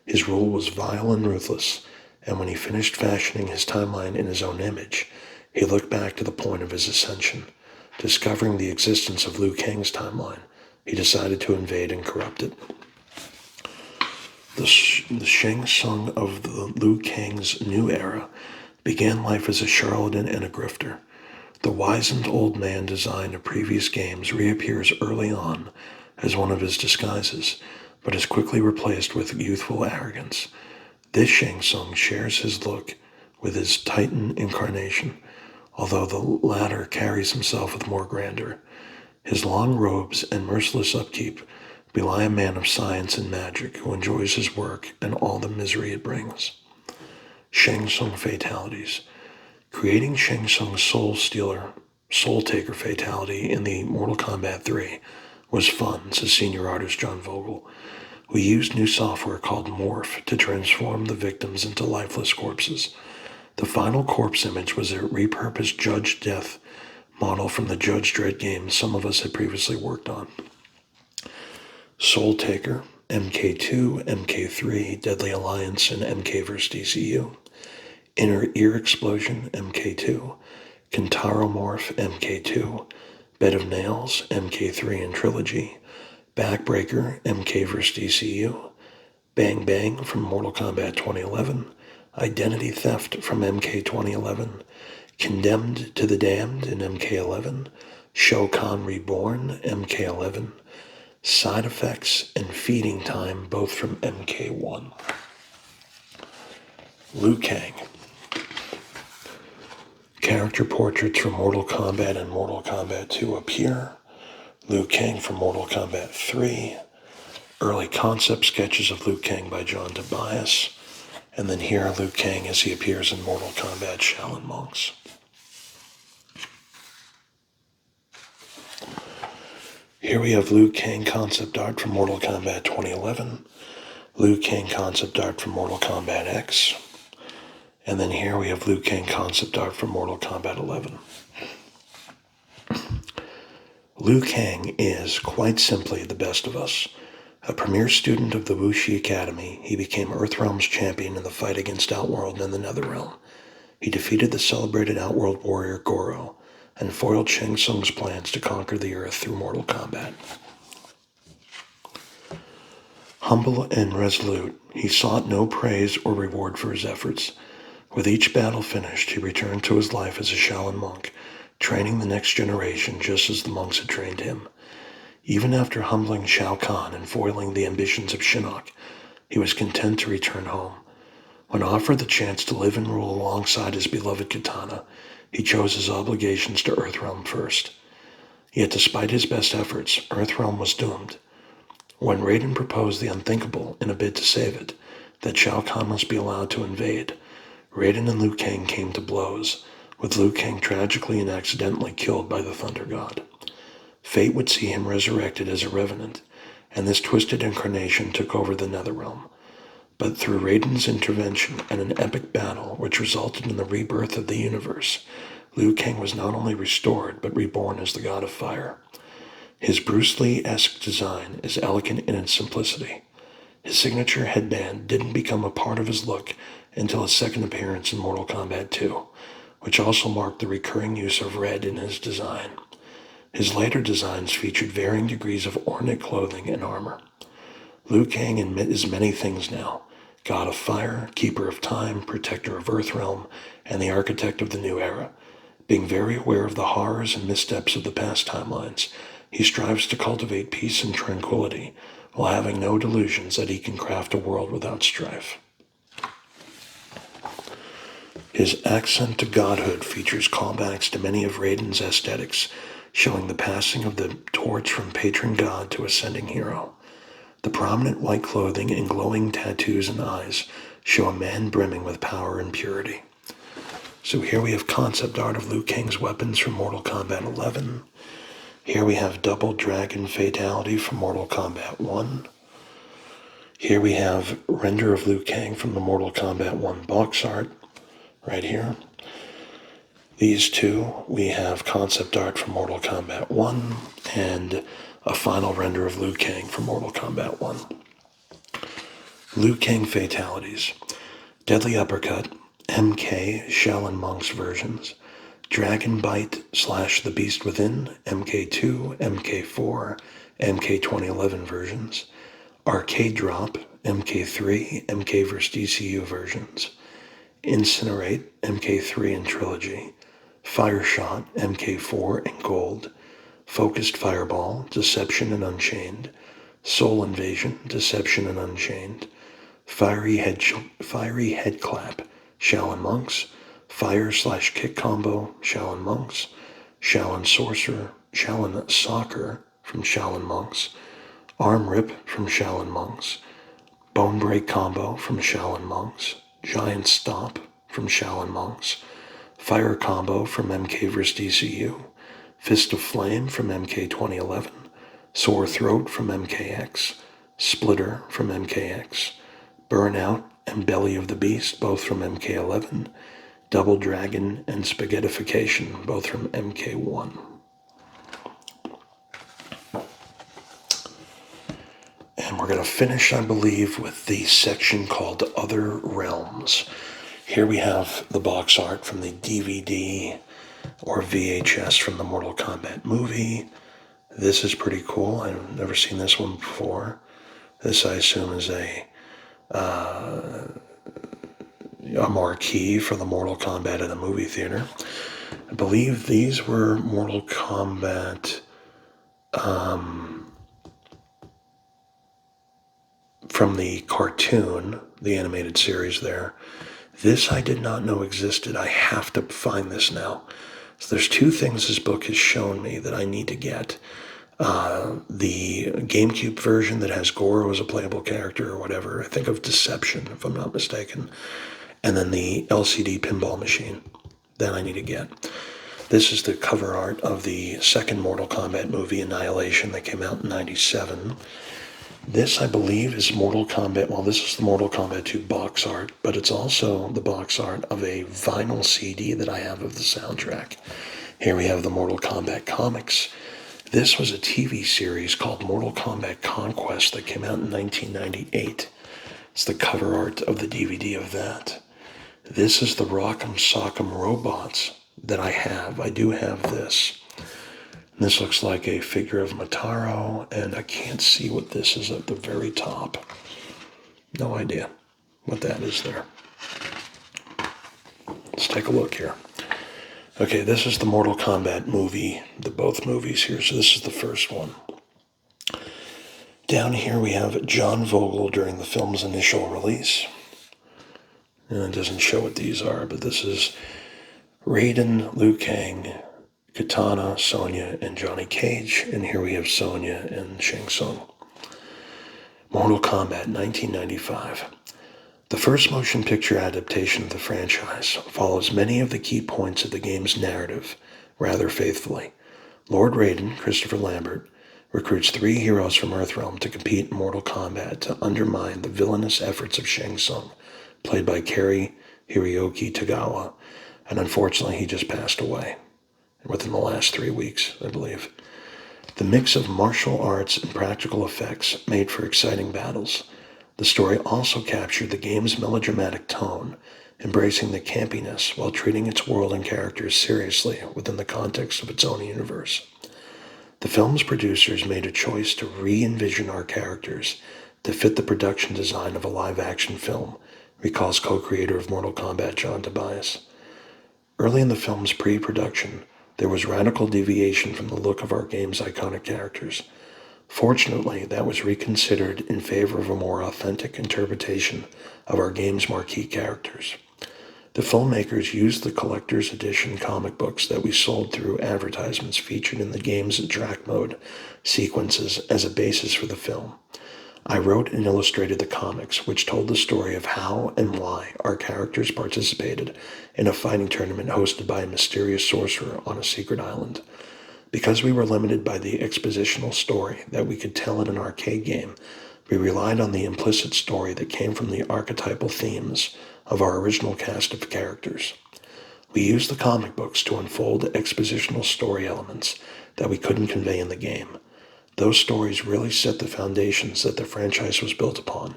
His rule was vile and ruthless, and when he finished fashioning his timeline in his own image, he looked back to the point of his ascension. Discovering the existence of Liu Kang's timeline, he decided to invade and corrupt it. The Shang Tsung of the Liu Kang's new era began life as a charlatan and a grifter. The wizened old man designed of previous games reappears early on as one of his disguises, but is quickly replaced with youthful arrogance. This Shang Tsung shares his look with his Titan incarnation, although the latter carries himself with more grandeur. His long robes and merciless upkeep belie a man of science and magic who enjoys his work and all the misery it brings. Shang Tsung fatalities. Creating Shang Tsung's Soul Taker fatality in the Mortal Kombat 3 was fun, says senior artist John Vogel. We used new software called Morph to transform the victims into lifeless corpses. The final corpse image was a repurposed Judge Death model from the Judge Dredd game some of us had previously worked on. Soul Taker, MK2, MK3, Deadly Alliance, and MK vs. DCU. Inner Ear Explosion, MK2. Kintaro Morph, MK2. Bed of Nails, MK3 and Trilogy. Backbreaker, MK vs. DCU. Bang Bang from Mortal Kombat 2011. Identity Theft from MK 2011. Condemned to the Damned in MK11. Shao Kahn Reborn, MK11. Side Effects and Feeding Time, both from MK1. Liu Kang. Character portraits from Mortal Kombat and Mortal Kombat 2 appear. Liu Kang from Mortal Kombat 3. Early concept sketches of Liu Kang by John Tobias. And then here Liu Kang as he appears in Mortal Kombat Shaolin Monks. Here we have Liu Kang concept art from Mortal Kombat 2011. Liu Kang concept art from Mortal Kombat X. And then here we have Liu Kang concept art from Mortal Kombat 11. Liu Kang is, quite simply, the best of us. A premier student of the Wuxi Academy, he became Earthrealm's champion in the fight against Outworld and the Netherrealm. He defeated the celebrated Outworld warrior Goro, and foiled Shang Tsung's plans to conquer the Earth through mortal combat. Humble and resolute, he sought no praise or reward for his efforts. With each battle finished, he returned to his life as a Shaolin monk, training the next generation just as the monks had trained him. Even after humbling Shao Kahn and foiling the ambitions of Shinnok, he was content to return home. When offered the chance to live and rule alongside his beloved katana, he chose his obligations to Earthrealm first. Yet despite his best efforts, Earthrealm was doomed. When Raiden proposed the unthinkable in a bid to save it, that Shao Kahn must be allowed to invade, Raiden and Liu Kang came to blows, with Liu Kang tragically and accidentally killed by the Thunder God. Fate would see him resurrected as a revenant, and this twisted incarnation took over the Netherrealm. But through Raiden's intervention and an epic battle which resulted in the rebirth of the universe, Liu Kang was not only restored, but reborn as the God of Fire. His Bruce Lee-esque design is elegant in its simplicity. His signature headband didn't become a part of his look until his second appearance in Mortal Kombat 2, which also marked the recurring use of red in his design. His later designs featured varying degrees of ornate clothing and armor. Liu Kang is many things now: God of Fire, Keeper of Time, Protector of Earthrealm, and the Architect of the New Era. Being very aware of the horrors and missteps of the past timelines, he strives to cultivate peace and tranquility, while having no delusions that he can craft a world without strife. His accent to godhood features callbacks to many of Raiden's aesthetics, showing the passing of the torch from patron god to ascending hero. The prominent white clothing and glowing tattoos and eyes show a man brimming with power and purity. So here we have concept art of Liu Kang's weapons from Mortal Kombat 11. Here we have Double Dragon Fatality from Mortal Kombat 1. Here we have render of Liu Kang from the Mortal Kombat 1 box art, right here. These two, we have concept art from Mortal Kombat 1 and a final render of Liu Kang from Mortal Kombat 1. Liu Kang Fatalities. Deadly Uppercut, MK Shaolin Monks versions. Dragon Bite / The Beast Within, MK2, MK4, MK 2011 versions. Arcade Drop, MK3, MK vs. DCU versions. Incinerate, MK3 and Trilogy. Fire Shot, MK4 and Gold. Focused Fireball, Deception and Unchained. Soul Invasion, Deception and Unchained. Fiery Head Clap, Shaolin Monks. Fire / Kick Combo, Shaolin Monks. Shaolin Sorcerer, Shaolin Soccer from Shaolin Monks. Arm Rip from Shaolin Monks. Bone Break Combo from Shaolin Monks. Giant Stomp from Shaolin Monks. Fire Combo from MK vs. DCU. Fist of Flame from MK 2011. Sore Throat from MKX. Splitter from MKX. Burnout and Belly of the Beast, both from MK11. Double Dragon and Spaghettification, both from MK1. And we're going to finish, I believe, with the section called Other Realms. Here we have the box art from the DVD or VHS from the Mortal Kombat movie. This is pretty cool. I've never seen this one before. This, I assume, is a marquee for the Mortal Kombat in the movie theater. I believe these were Mortal Kombat from the cartoon, the animated series there. This I did not know existed. I have to find this now. So there's two things this book has shown me that I need to get. The GameCube version that has Goro as a playable character or whatever. I think of Deception, if I'm not mistaken. And then the LCD pinball machine that I need to get. This is the cover art of the second Mortal Kombat movie, Annihilation, that came out in '97. This, I believe, is Mortal Kombat. Well, this is the Mortal Kombat 2 box art, but it's also the box art of a vinyl CD that I have of the soundtrack. Here we have the Mortal Kombat comics. This was a TV series called Mortal Kombat Conquest that came out in 1998. It's the cover art of the DVD of that. This is the Rock'em Sock'em robots that I have. I do have this. This looks like a figure of Mataro, and I can't see what this is at the very top. No idea what that is there. Let's take a look here. Okay, this is the Mortal Kombat movie, both movies here, so this is the first one. Down here we have John Vogel during the film's initial release. And it doesn't show what these are, but this is Raiden, Liu Kang, Kitana, Sonya, and Johnny Cage. And here we have Sonya and Shang Tsung. Mortal Kombat 1995. The first motion picture adaptation of the franchise follows many of the key points of the game's narrative rather faithfully. Lord Raiden, Christopher Lambert, recruits 3 heroes from Earthrealm to compete in Mortal Kombat to undermine the villainous efforts of Shang Tsung, played by Cary Hiroyuki Tagawa, and unfortunately he just passed away within the last 3 weeks, I believe. The mix of martial arts and practical effects made for exciting battles. The story also captured the game's melodramatic tone, embracing the campiness while treating its world and characters seriously within the context of its own universe. The film's producers made a choice to re-envision our characters to fit the production design of a live-action film, recalls co-creator of Mortal Kombat John Tobias. Early in the film's pre-production, there was radical deviation from the look of our game's iconic characters. Fortunately, that was reconsidered in favor of a more authentic interpretation of our game's marquee characters. The filmmakers used the collector's edition comic books that we sold through advertisements featured in the game's track mode sequences as a basis for the film. I wrote and illustrated the comics, which told the story of how and why our characters participated in a fighting tournament hosted by a mysterious sorcerer on a secret island. Because we were limited by the expositional story that we could tell in an arcade game, we relied on the implicit story that came from the archetypal themes of our original cast of characters. We used the comic books to unfold expositional story elements that we couldn't convey in the game. Those stories really set the foundations that the franchise was built upon,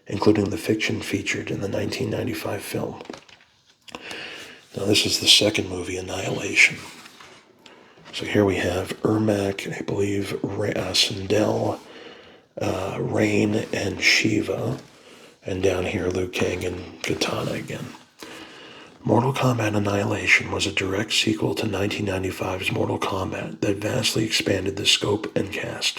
including the fiction featured in the 1995 film. Now this is the second movie, Annihilation. So here we have Ermac, I believe, Sindel, Rain, and Shiva. And down here, Liu Kang and Kitana again. Mortal Kombat Annihilation was a direct sequel to 1995's Mortal Kombat that vastly expanded the scope and cast.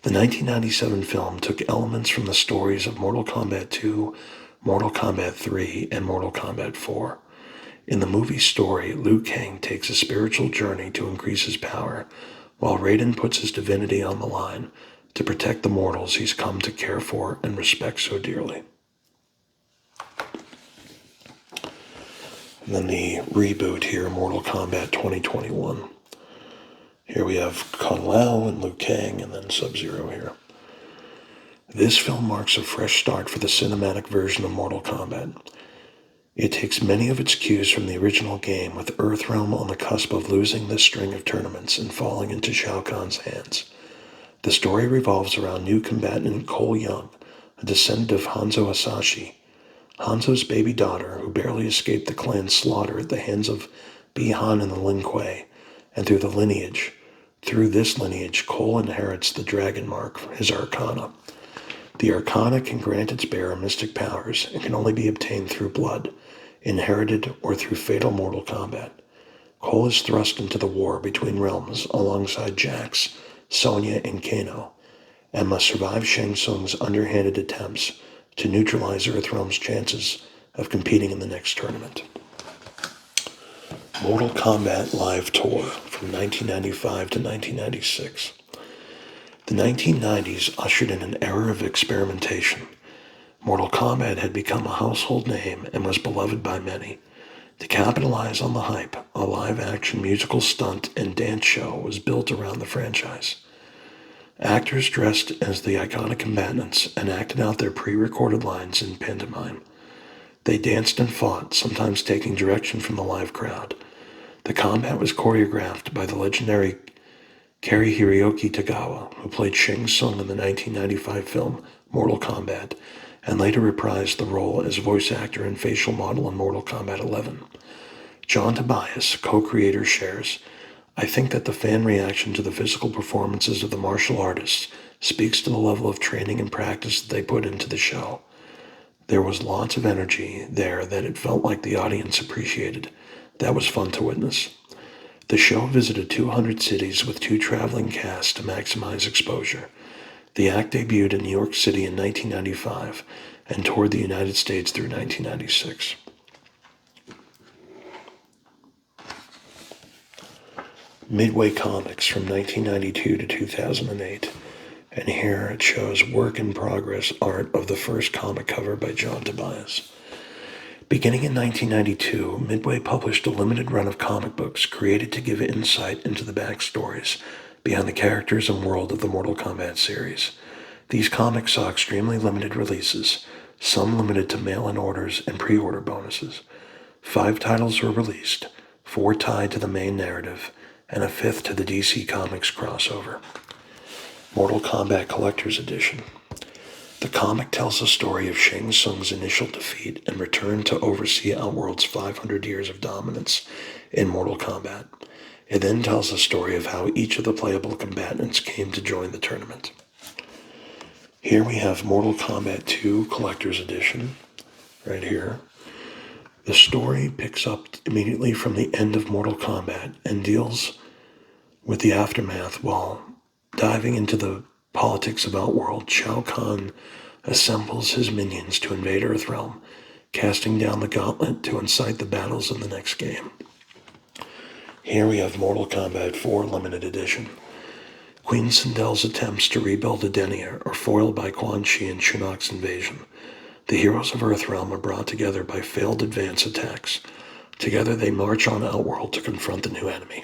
The 1997 film took elements from the stories of Mortal Kombat 2, Mortal Kombat 3, and Mortal Kombat 4. In the movie's story, Liu Kang takes a spiritual journey to increase his power, while Raiden puts his divinity on the line to protect the mortals he's come to care for and respect so dearly. And then the reboot here, Mortal Kombat 2021. Here we have Kung Lao and Liu Kang, and then Sub-Zero here. This film marks a fresh start for the cinematic version of Mortal Kombat. It takes many of its cues from the original game, with Earthrealm on the cusp of losing this string of tournaments and falling into Shao Kahn's hands. The story revolves around new combatant Cole Young, a descendant of Hanzo Hasashi, Hanzo's baby daughter, who barely escaped the clan's slaughter at the hands of Bi-Han and the Lin Kuei, and through this lineage, Cole inherits the Dragon Mark, his Arcana. The Arcana can grant its bearer mystic powers and can only be obtained through blood, inherited or through fatal mortal combat. Cole is thrust into the war between realms alongside Jax, Sonya, and Kano, and must survive Shang Tsung's underhanded attempts to neutralize Earthrealm's chances of competing in the next tournament. Mortal Kombat Live Tour from 1995 to 1996. The 1990s ushered in an era of experimentation. Mortal Kombat had become a household name and was beloved by many. To capitalize on the hype, a live-action musical stunt and dance show was built around the franchise. Actors dressed as the iconic combatants and acted out their pre-recorded lines in pantomime. They danced and fought, sometimes taking direction from the live crowd. The combat was choreographed by the legendary Kari Hiroki Tagawa, who played Shang Tsung in the 1995 film Mortal Kombat, and later reprised the role as voice actor and facial model in Mortal Kombat 11. John Tobias, co-creator, shares, "I think that the fan reaction to the physical performances of the martial artists speaks to the level of training and practice that they put into the show. There was lots of energy there that it felt like the audience appreciated. That was fun to witness." The show visited 200 cities with 2 traveling casts to maximize exposure. The act debuted in New York City in 1995 and toured the United States through 1996. Midway Comics from 1992 to 2008. And here it shows work in progress art of the first comic cover by John Tobias. Beginning in 1992, Midway published a limited run of comic books created to give insight into the backstories behind the characters and world of the Mortal Kombat series. These comics saw extremely limited releases, some limited to mail-in orders and pre-order bonuses. 5 titles were released, 4 tied to the main narrative, and a 5th to the DC Comics crossover. Mortal Kombat Collector's Edition. The comic tells the story of Shang Tsung's initial defeat and return to oversee Outworld's 500 years of dominance in Mortal Kombat. It then tells the story of how each of the playable combatants came to join the tournament. Here we have Mortal Kombat 2 Collector's Edition, right here. The story picks up immediately from the end of Mortal Kombat and deals with the aftermath while diving into the politics of Outworld. Shao Kahn assembles his minions to invade Earthrealm, casting down the gauntlet to incite the battles in the next game. Here we have Mortal Kombat 4 Limited Edition. Queen Sindel's attempts to rebuild Edenia are foiled by Quan Chi and Shinnok's invasion. The heroes of Earthrealm are brought together by failed advance attacks. Together they march on Outworld to confront the new enemy.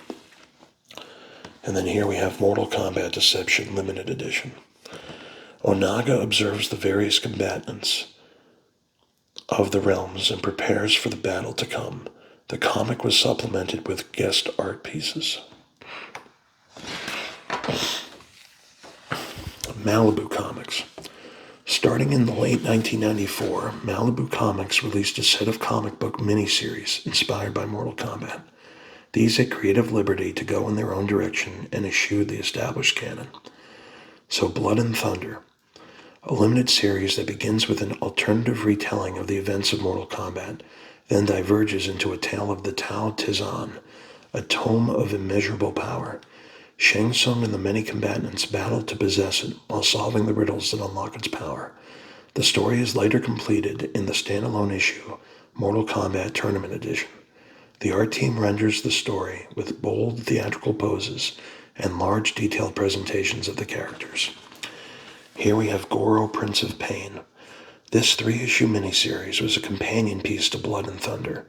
And then here we have Mortal Kombat Deception Limited Edition. Onaga observes the various combatants of the realms and prepares for the battle to come. The comic was supplemented with guest art pieces. Malibu Comics. Starting in the late 1994, Malibu Comics released a set of comic book miniseries inspired by Mortal Kombat. These had creative liberty to go in their own direction and eschew the established canon. So Blood and Thunder, a limited series that begins with an alternative retelling of the events of Mortal Kombat, then diverges into a tale of the Tao Tizan, a tome of immeasurable power. Shang Tsung and the many combatants battle to possess it while solving the riddles that unlock its power. The story is later completed in the standalone issue, Mortal Kombat Tournament Edition. The art team renders the story with bold theatrical poses and large detailed presentations of the characters. Here we have Goro, Prince of Pain. This 3-issue miniseries was a companion piece to Blood and Thunder.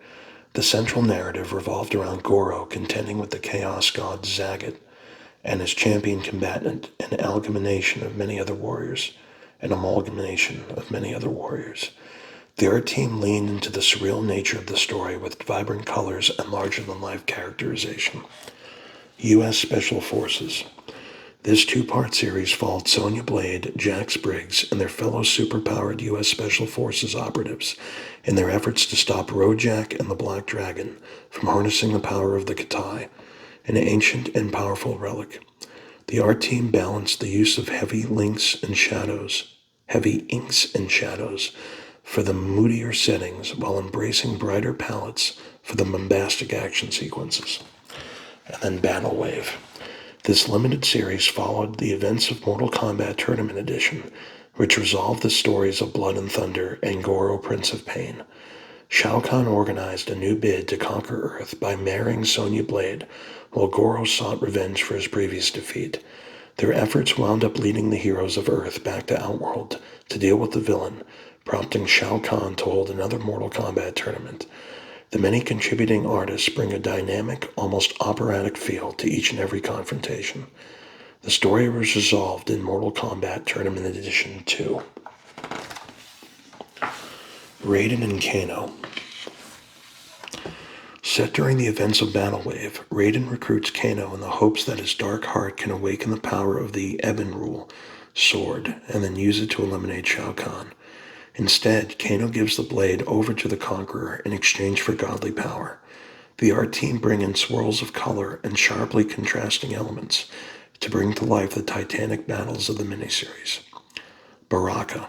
The central narrative revolved around Goro contending with the Chaos God Zagat and his champion combatant, an amalgamation of many other warriors. The art team leaned into the surreal nature of the story with vibrant colors and larger-than-life characterization. U.S. Special Forces. This 2-part series followed Sonya Blade, Jax Briggs, and their fellow superpowered U.S. Special Forces operatives in their efforts to stop Rojak and the Black Dragon from harnessing the power of the Katai, an ancient and powerful relic. The art team balanced the use of heavy inks and shadows for the moodier settings while embracing brighter palettes for the bombastic action sequences. And then Battle Wave. This limited series followed the events of Mortal Kombat Tournament Edition, which resolved the stories of Blood and Thunder and Goro, Prince of Pain. Shao Kahn organized a new bid to conquer Earth by marrying Sonya Blade, while Goro sought revenge for his previous defeat. Their efforts wound up leading the heroes of Earth back to Outworld to deal with the villain, prompting Shao Kahn to hold another Mortal Kombat tournament. The many contributing artists bring a dynamic, almost operatic feel to each and every confrontation. The story was resolved in Mortal Kombat Tournament Edition 2. Raiden and Kano. Set during the events of Battle Wave, Raiden recruits Kano in the hopes that his dark heart can awaken the power of the Ebon Rule sword and then use it to eliminate Shao Kahn. Instead, Kano gives the blade over to the Conqueror in exchange for godly power. The art team bring in swirls of color and sharply contrasting elements to bring to life the titanic battles of the miniseries. Baraka.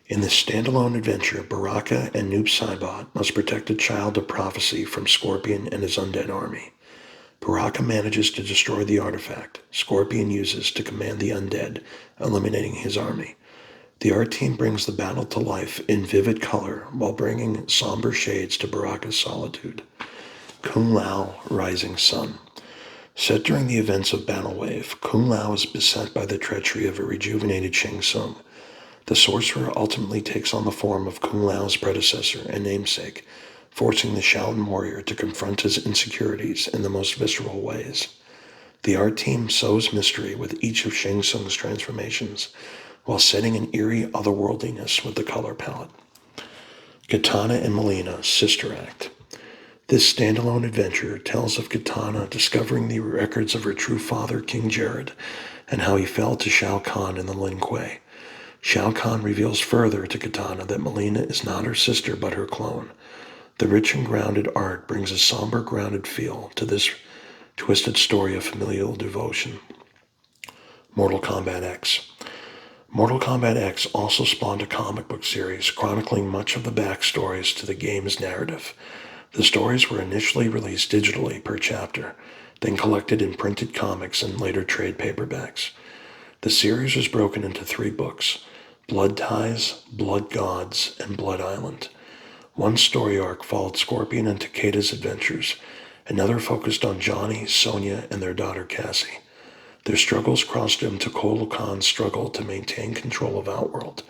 In this standalone adventure, Baraka and Noob Saibot must protect a child of prophecy from Scorpion and his undead army. Baraka manages to destroy the artifact Scorpion uses to command the undead, eliminating his army. The art team brings the battle to life in vivid color while bringing somber shades to Baraka's solitude. Kung Lao, Rising Sun. Set during the events of Battle Wave, Kung Lao is beset by the treachery of a rejuvenated Shang Tsung. The sorcerer ultimately takes on the form of Kung Lao's predecessor and namesake, forcing the Shaolin warrior to confront his insecurities in the most visceral ways. The art team sows mystery with each of Shang Tsung's transformations, while setting an eerie otherworldliness with the color palette. Katana and Mileena, Sister Act. This standalone adventure tells of Katana discovering the records of her true father, King Jared, and how he fell to Shao Kahn in the Lin Kuei. Shao Kahn reveals further to Katana that Mileena is not her sister but her clone. The rich and grounded art brings a somber, grounded feel to this twisted story of familial devotion. Mortal Kombat X. Mortal Kombat X also spawned a comic book series chronicling much of the backstories to the game's narrative. The stories were initially released digitally per chapter, then collected in printed comics and later trade paperbacks. The series was broken into 3 books: Blood Ties, Blood Gods, and Blood Island. One story arc followed Scorpion and Takeda's adventures. Another focused on Johnny, Sonya, and their daughter Cassie. Their struggles crossed into Kolo Khan's struggle to maintain control of Outworld.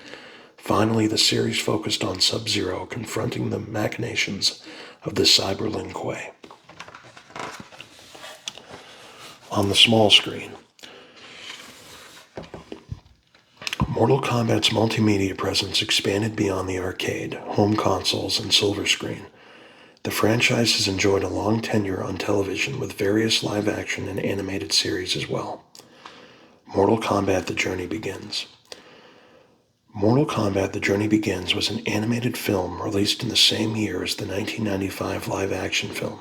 Finally, the series focused on Sub-Zero confronting the machinations of the Cyber Lin Kuei. On the small screen, Mortal Kombat's multimedia presence expanded beyond the arcade, home consoles, and silver screen. The franchise has enjoyed a long tenure on television with various live-action and animated series as well. Mortal Kombat: The Journey Begins. Mortal Kombat: The Journey Begins was an animated film released in the same year as the 1995 live-action film.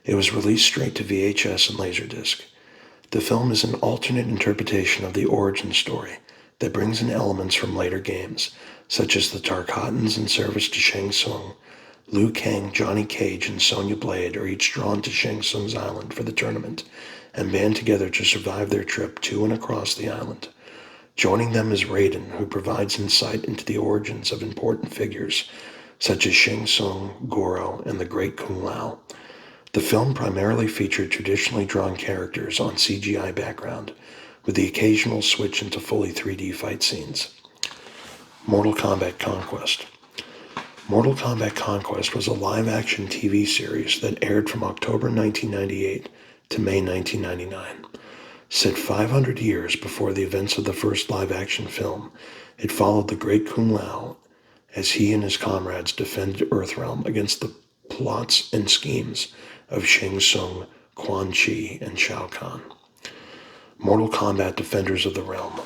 It was released straight to VHS and Laserdisc. The film is an alternate interpretation of the origin story that brings in elements from later games, such as the Tarkatans in service to Shang Tsung. Liu Kang, Johnny Cage, and Sonya Blade are each drawn to Shang Tsung's island for the tournament and band together to survive their trip to and across the island. Joining them is Raiden, who provides insight into the origins of important figures such as Shang Tsung, Goro, and the Great Kung Lao. The film primarily featured traditionally drawn characters on CGI background, with the occasional switch into fully 3D fight scenes. Mortal Kombat Conquest. Mortal Kombat Conquest was a live-action TV series that aired from October 1998 to May 1999. Set 500 years before the events of the first live-action film, it followed the Great Kung Lao as he and his comrades defended Earthrealm against the plots and schemes of Shang Tsung, Quan Chi, and Shao Kahn. Mortal Kombat Defenders of the Realm.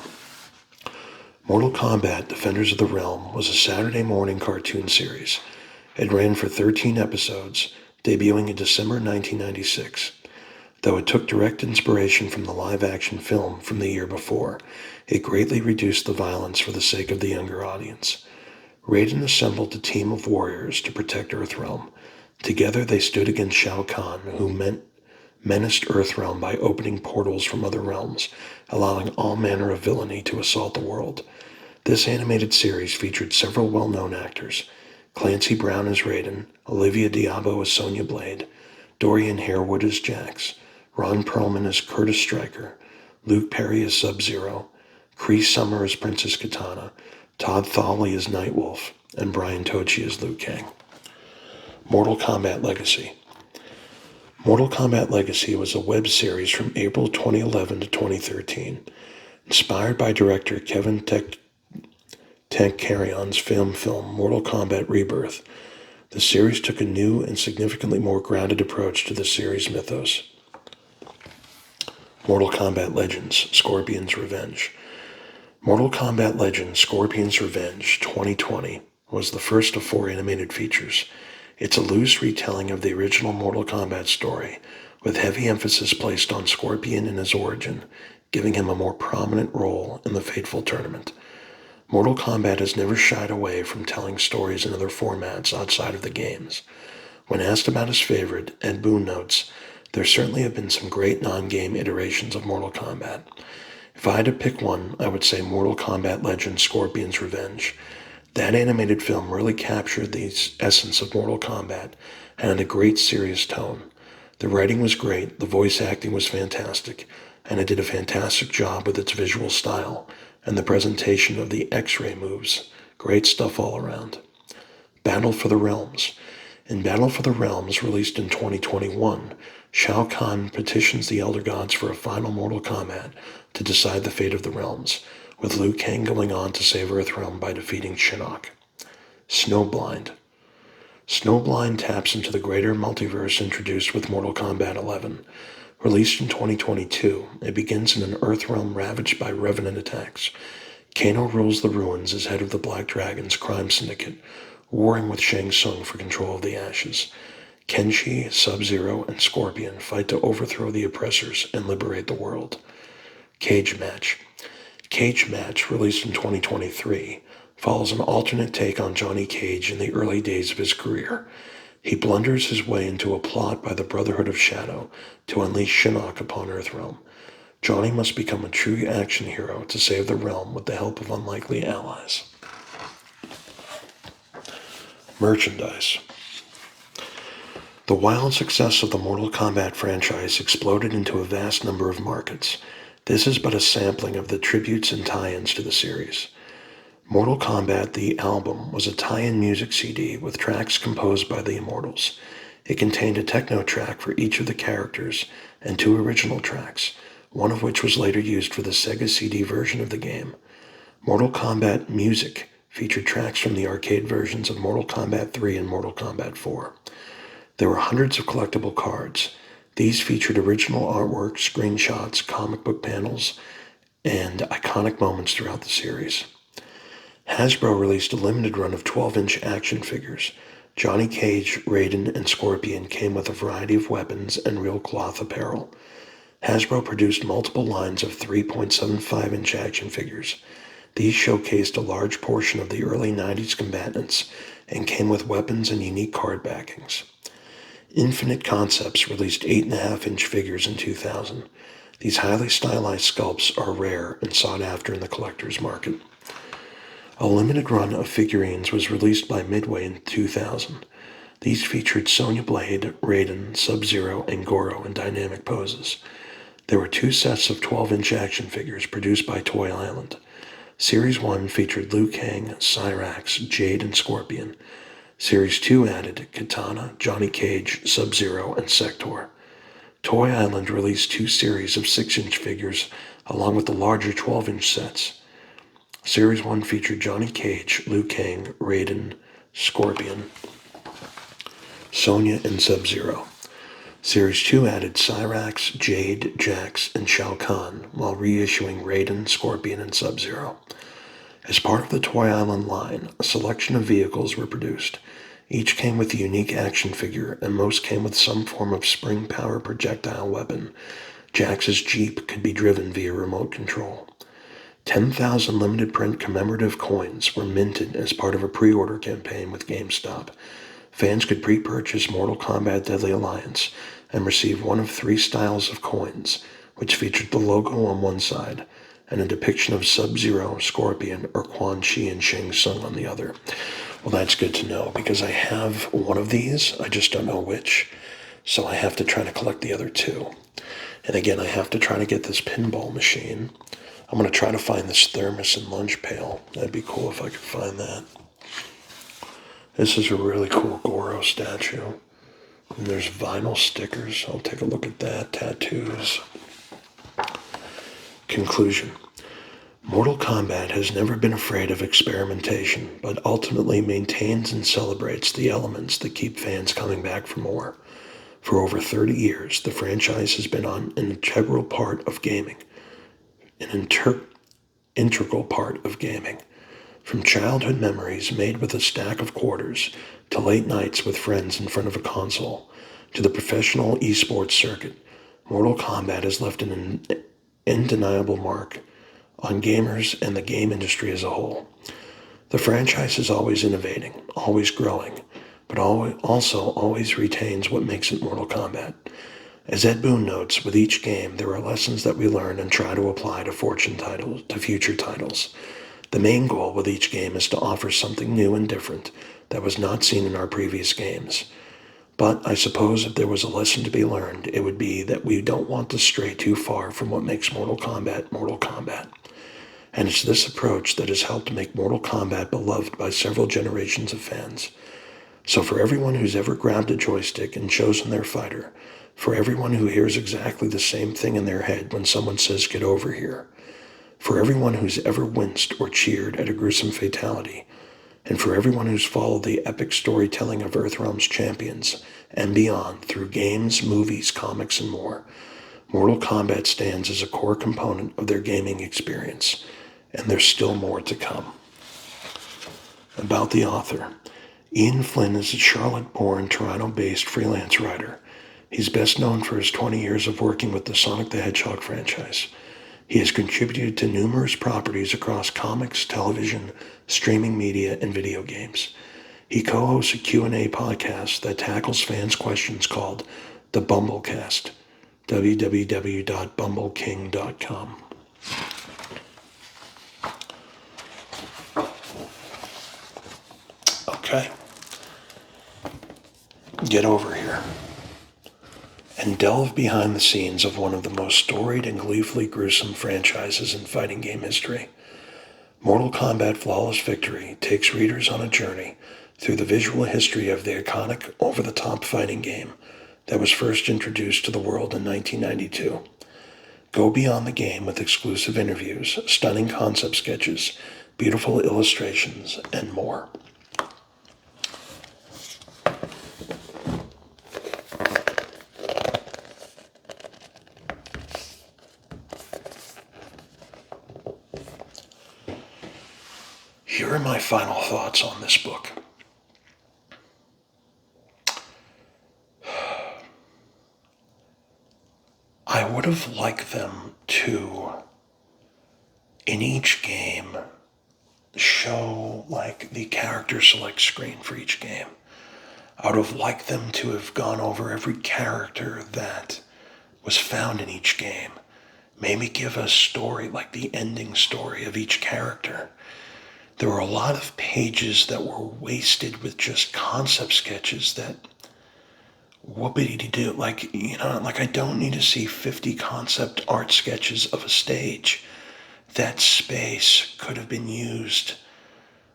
Mortal Kombat Defenders of the Realm was a Saturday morning cartoon series. It ran for 13 episodes, debuting in December 1996. Though it took direct inspiration from the live-action film from the year before, it greatly reduced the violence for the sake of the younger audience. Raiden assembled a team of warriors to protect Earthrealm. Together they stood against Shao Kahn, who menaced Earthrealm by opening portals from other realms, allowing all manner of villainy to assault the world. This animated series featured several well-known actors: Clancy Brown as Raiden, Olivia d'Abo as Sonya Blade, Dorian Harewood as Jax, Ron Perlman as Curtis Stryker, Luke Perry as Sub-Zero, Cree Summer as Princess Katana, Todd Thawley as Nightwolf, and Brian Tochi as Liu Kang. Mortal Kombat Legacy. Mortal Kombat Legacy was a web series from April 2011 to 2013. Inspired by director Kevin Teccarion's film Mortal Kombat Rebirth, the series took a new and significantly more grounded approach to the series mythos. Mortal Kombat Legends, Scorpion's Revenge. Mortal Kombat Legends, Scorpion's Revenge 2020 was the first of 4 animated features. It's a loose retelling of the original Mortal Kombat story, with heavy emphasis placed on Scorpion and his origin, giving him a more prominent role in the fateful tournament. Mortal Kombat has never shied away from telling stories in other formats outside of the games. When asked about his favorite, Ed Boon notes, "There certainly have been some great non-game iterations of Mortal Kombat. If I had to pick one, I would say Mortal Kombat Legends Scorpion's Revenge. That animated film really captured the essence of Mortal Kombat and had a great serious tone. The writing was great, the voice acting was fantastic, and it did a fantastic job with its visual style and the presentation of the X-ray moves. Great stuff all around." Battle for the Realms. In Battle for the Realms, released in 2021, Shao Kahn petitions the Elder Gods for a final Mortal Kombat to decide the fate of the realms, with Liu Kang going on to save Earthrealm by defeating Shinnok. Snowblind. Snowblind taps into the greater multiverse introduced with Mortal Kombat 11. Released in 2022, it begins in an Earthrealm ravaged by Revenant attacks. Kano rules the ruins as head of the Black Dragon's crime syndicate, warring with Shang Tsung for control of the Ashes. Kenshi, Sub-Zero, and Scorpion fight to overthrow the oppressors and liberate the world. Cage Match. Cage Match, released in 2023, follows an alternate take on Johnny Cage in the early days of his career. He blunders his way into a plot by the Brotherhood of Shadow to unleash Shinnok upon Earthrealm. Johnny must become a true action hero to save the realm with the help of unlikely allies. Merchandise. The wild success of the Mortal Kombat franchise exploded into a vast number of markets. This is but a sampling of the tributes and tie-ins to the series. Mortal Kombat, the album, was a tie-in music CD with tracks composed by the Immortals. It contained a techno track for each of the characters and 2 original tracks, one of which was later used for the Sega CD version of the game. Mortal Kombat Music featured tracks from the arcade versions of Mortal Kombat 3 and Mortal Kombat 4. There were hundreds of collectible cards. These featured original artwork, screenshots, comic book panels, and iconic moments throughout the series. Hasbro released a limited run of 12-inch action figures. Johnny Cage, Raiden, and Scorpion came with a variety of weapons and real cloth apparel. Hasbro produced multiple lines of 3.75-inch action figures. These showcased a large portion of the early 90s combatants and came with weapons and unique card backings. Infinite Concepts released 8.5-inch figures in 2000. These highly stylized sculpts are rare and sought after in the collector's market. A limited run of figurines was released by Midway in 2000. These featured Sonya Blade, Raiden, Sub-Zero, and Goro in dynamic poses. There were 2 sets of 12-inch action figures produced by Toy Island. Series 1 featured Liu Kang, Cyrax, Jade, and Scorpion. Series 2 added Katana, Johnny Cage, Sub-Zero, and Sector. Toy Island released 2 series of 6-inch figures along with the larger 12-inch sets. Series 1 featured Johnny Cage, Liu Kang, Raiden, Scorpion, Sonya, and Sub-Zero. Series 2 added Cyrax, Jade, Jax, and Shao Kahn, while reissuing Raiden, Scorpion, and Sub-Zero. As part of the Toy Island line, a selection of vehicles were produced. Each came with a unique action figure, and most came with some form of spring-power projectile weapon. Jax's Jeep could be driven via remote control. 10,000 limited print commemorative coins were minted as part of a pre-order campaign with GameStop. Fans could pre-purchase Mortal Kombat Deadly Alliance and receive one of 3 styles of coins, which featured the logo on one side and a depiction of Sub-Zero, Scorpion, or Quan Chi and Shang Tsung on the other. Well, that's good to know, because I have one of these, I just don't know which, so I have to try to collect the other 2. And again, I have to try to get this pinball machine. I'm going to try to find this thermos and lunch pail. That'd be cool if I could find that. This is a really cool Goro statue. And there's vinyl stickers. I'll take a look at that. Tattoos. Conclusion. Mortal Kombat has never been afraid of experimentation, but ultimately maintains and celebrates the elements that keep fans coming back for more. For over 30 years, the franchise has been an integral part of gaming. Integral part of gaming. From childhood memories made with a stack of quarters, to late nights with friends in front of a console, to the professional esports circuit, Mortal Kombat has left an undeniable mark on gamers and the game industry as a whole. The franchise is always innovating, always growing, but also always retains what makes it Mortal Kombat. As Ed Boon notes, with each game, there are lessons that we learn and try to apply to future titles. The main goal with each game is to offer something new and different that was not seen in our previous games. But I suppose if there was a lesson to be learned, it would be that we don't want to stray too far from what makes Mortal Kombat Mortal Kombat. And it's this approach that has helped make Mortal Kombat beloved by several generations of fans. So for everyone who's ever grabbed a joystick and chosen their fighter, for everyone who hears exactly the same thing in their head when someone says, "Get over here," for everyone who's ever winced or cheered at a gruesome fatality, and for everyone who's followed the epic storytelling of Earthrealm's champions and beyond through games, movies, comics, and more, Mortal Kombat stands as a core component of their gaming experience, and there's still more to come. About the author. Ian Flynn is a Charlotte-born, Toronto-based freelance writer. He's best known for his 20 years of working with the Sonic the Hedgehog franchise. He has contributed to numerous properties across comics, television, streaming media, and video games. He co-hosts a Q&A podcast that tackles fans' questions called The Bumblecast, www.bumbleking.com. Okay. Get over here and delve behind the scenes of one of the most storied and gleefully gruesome franchises in fighting game history. Mortal Kombat Flawless Victory takes readers on a journey through the visual history of the iconic, over-the-top fighting game that was first introduced to the world in 1992. Go beyond the game with exclusive interviews, stunning concept sketches, beautiful illustrations, and more. Here are my final thoughts on this book. I would have liked them to, in each game, show like the character select screen for each game. I would have liked them to have gone over every character that was found in each game. Maybe give a story, like the ending story of each character. There were a lot of pages that were wasted with just concept sketches that, whoopity-doo, like I don't need to see 50 concept art sketches of a stage. That space could have been used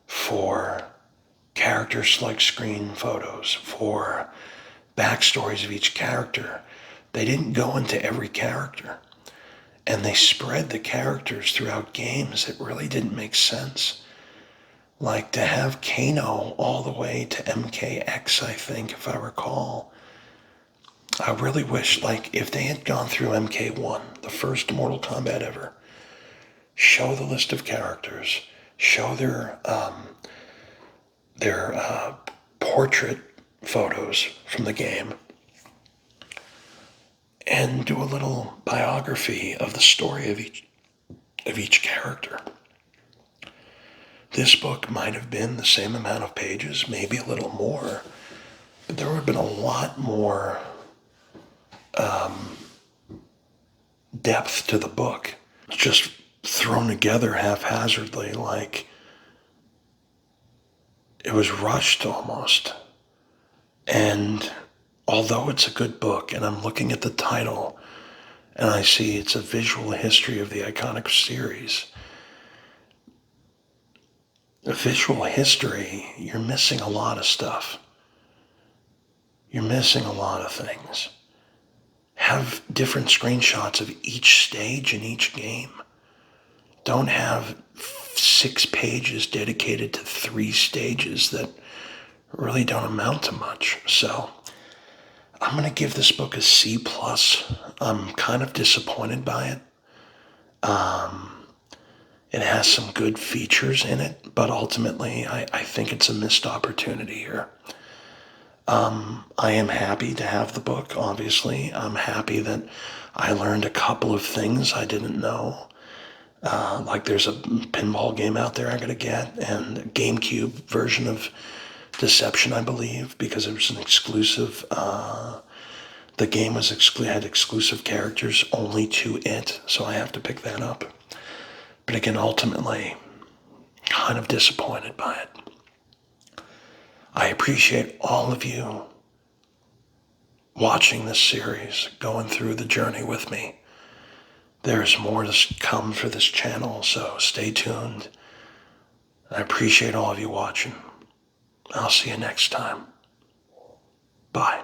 for character select screen photos, for backstories of each character. They didn't go into every character, and they spread the characters throughout games. It really didn't make sense. Like to have Kano all the way to MKX, I think, if I recall. I really wish, like, if they had gone through MK1, the first Mortal Kombat ever, show the list of characters, show their portrait photos from the game, and do a little biography of the story of each character. This book might have been the same amount of pages, maybe a little more, but there would have been a lot more depth to the book. It's just thrown together haphazardly, like it was rushed almost. And although it's a good book, and I'm looking at the title, and I see it's a visual history of the iconic series, a visual history, you're missing a lot of stuff. you're missing a lot of things. Have different screenshots of each stage in each game. Don't have 6 pages dedicated to 3 stages that really don't amount to much. So I'm going to give this book a C+. I'm kind of disappointed by it. It has some good features in it, but ultimately I think it's a missed opportunity here. I am happy to have the book, obviously. I'm happy that I learned a couple of things I didn't know. Like there's a pinball game out there I gotta get, and a GameCube version of Deception, I believe, because it was an exclusive. The game had exclusive characters only to it, so I have to pick that up. But again, ultimately, kind of disappointed by it. I appreciate all of you watching this series, going through the journey with me. There's more to come for this channel, so stay tuned. I appreciate all of you watching. I'll see you next time. Bye.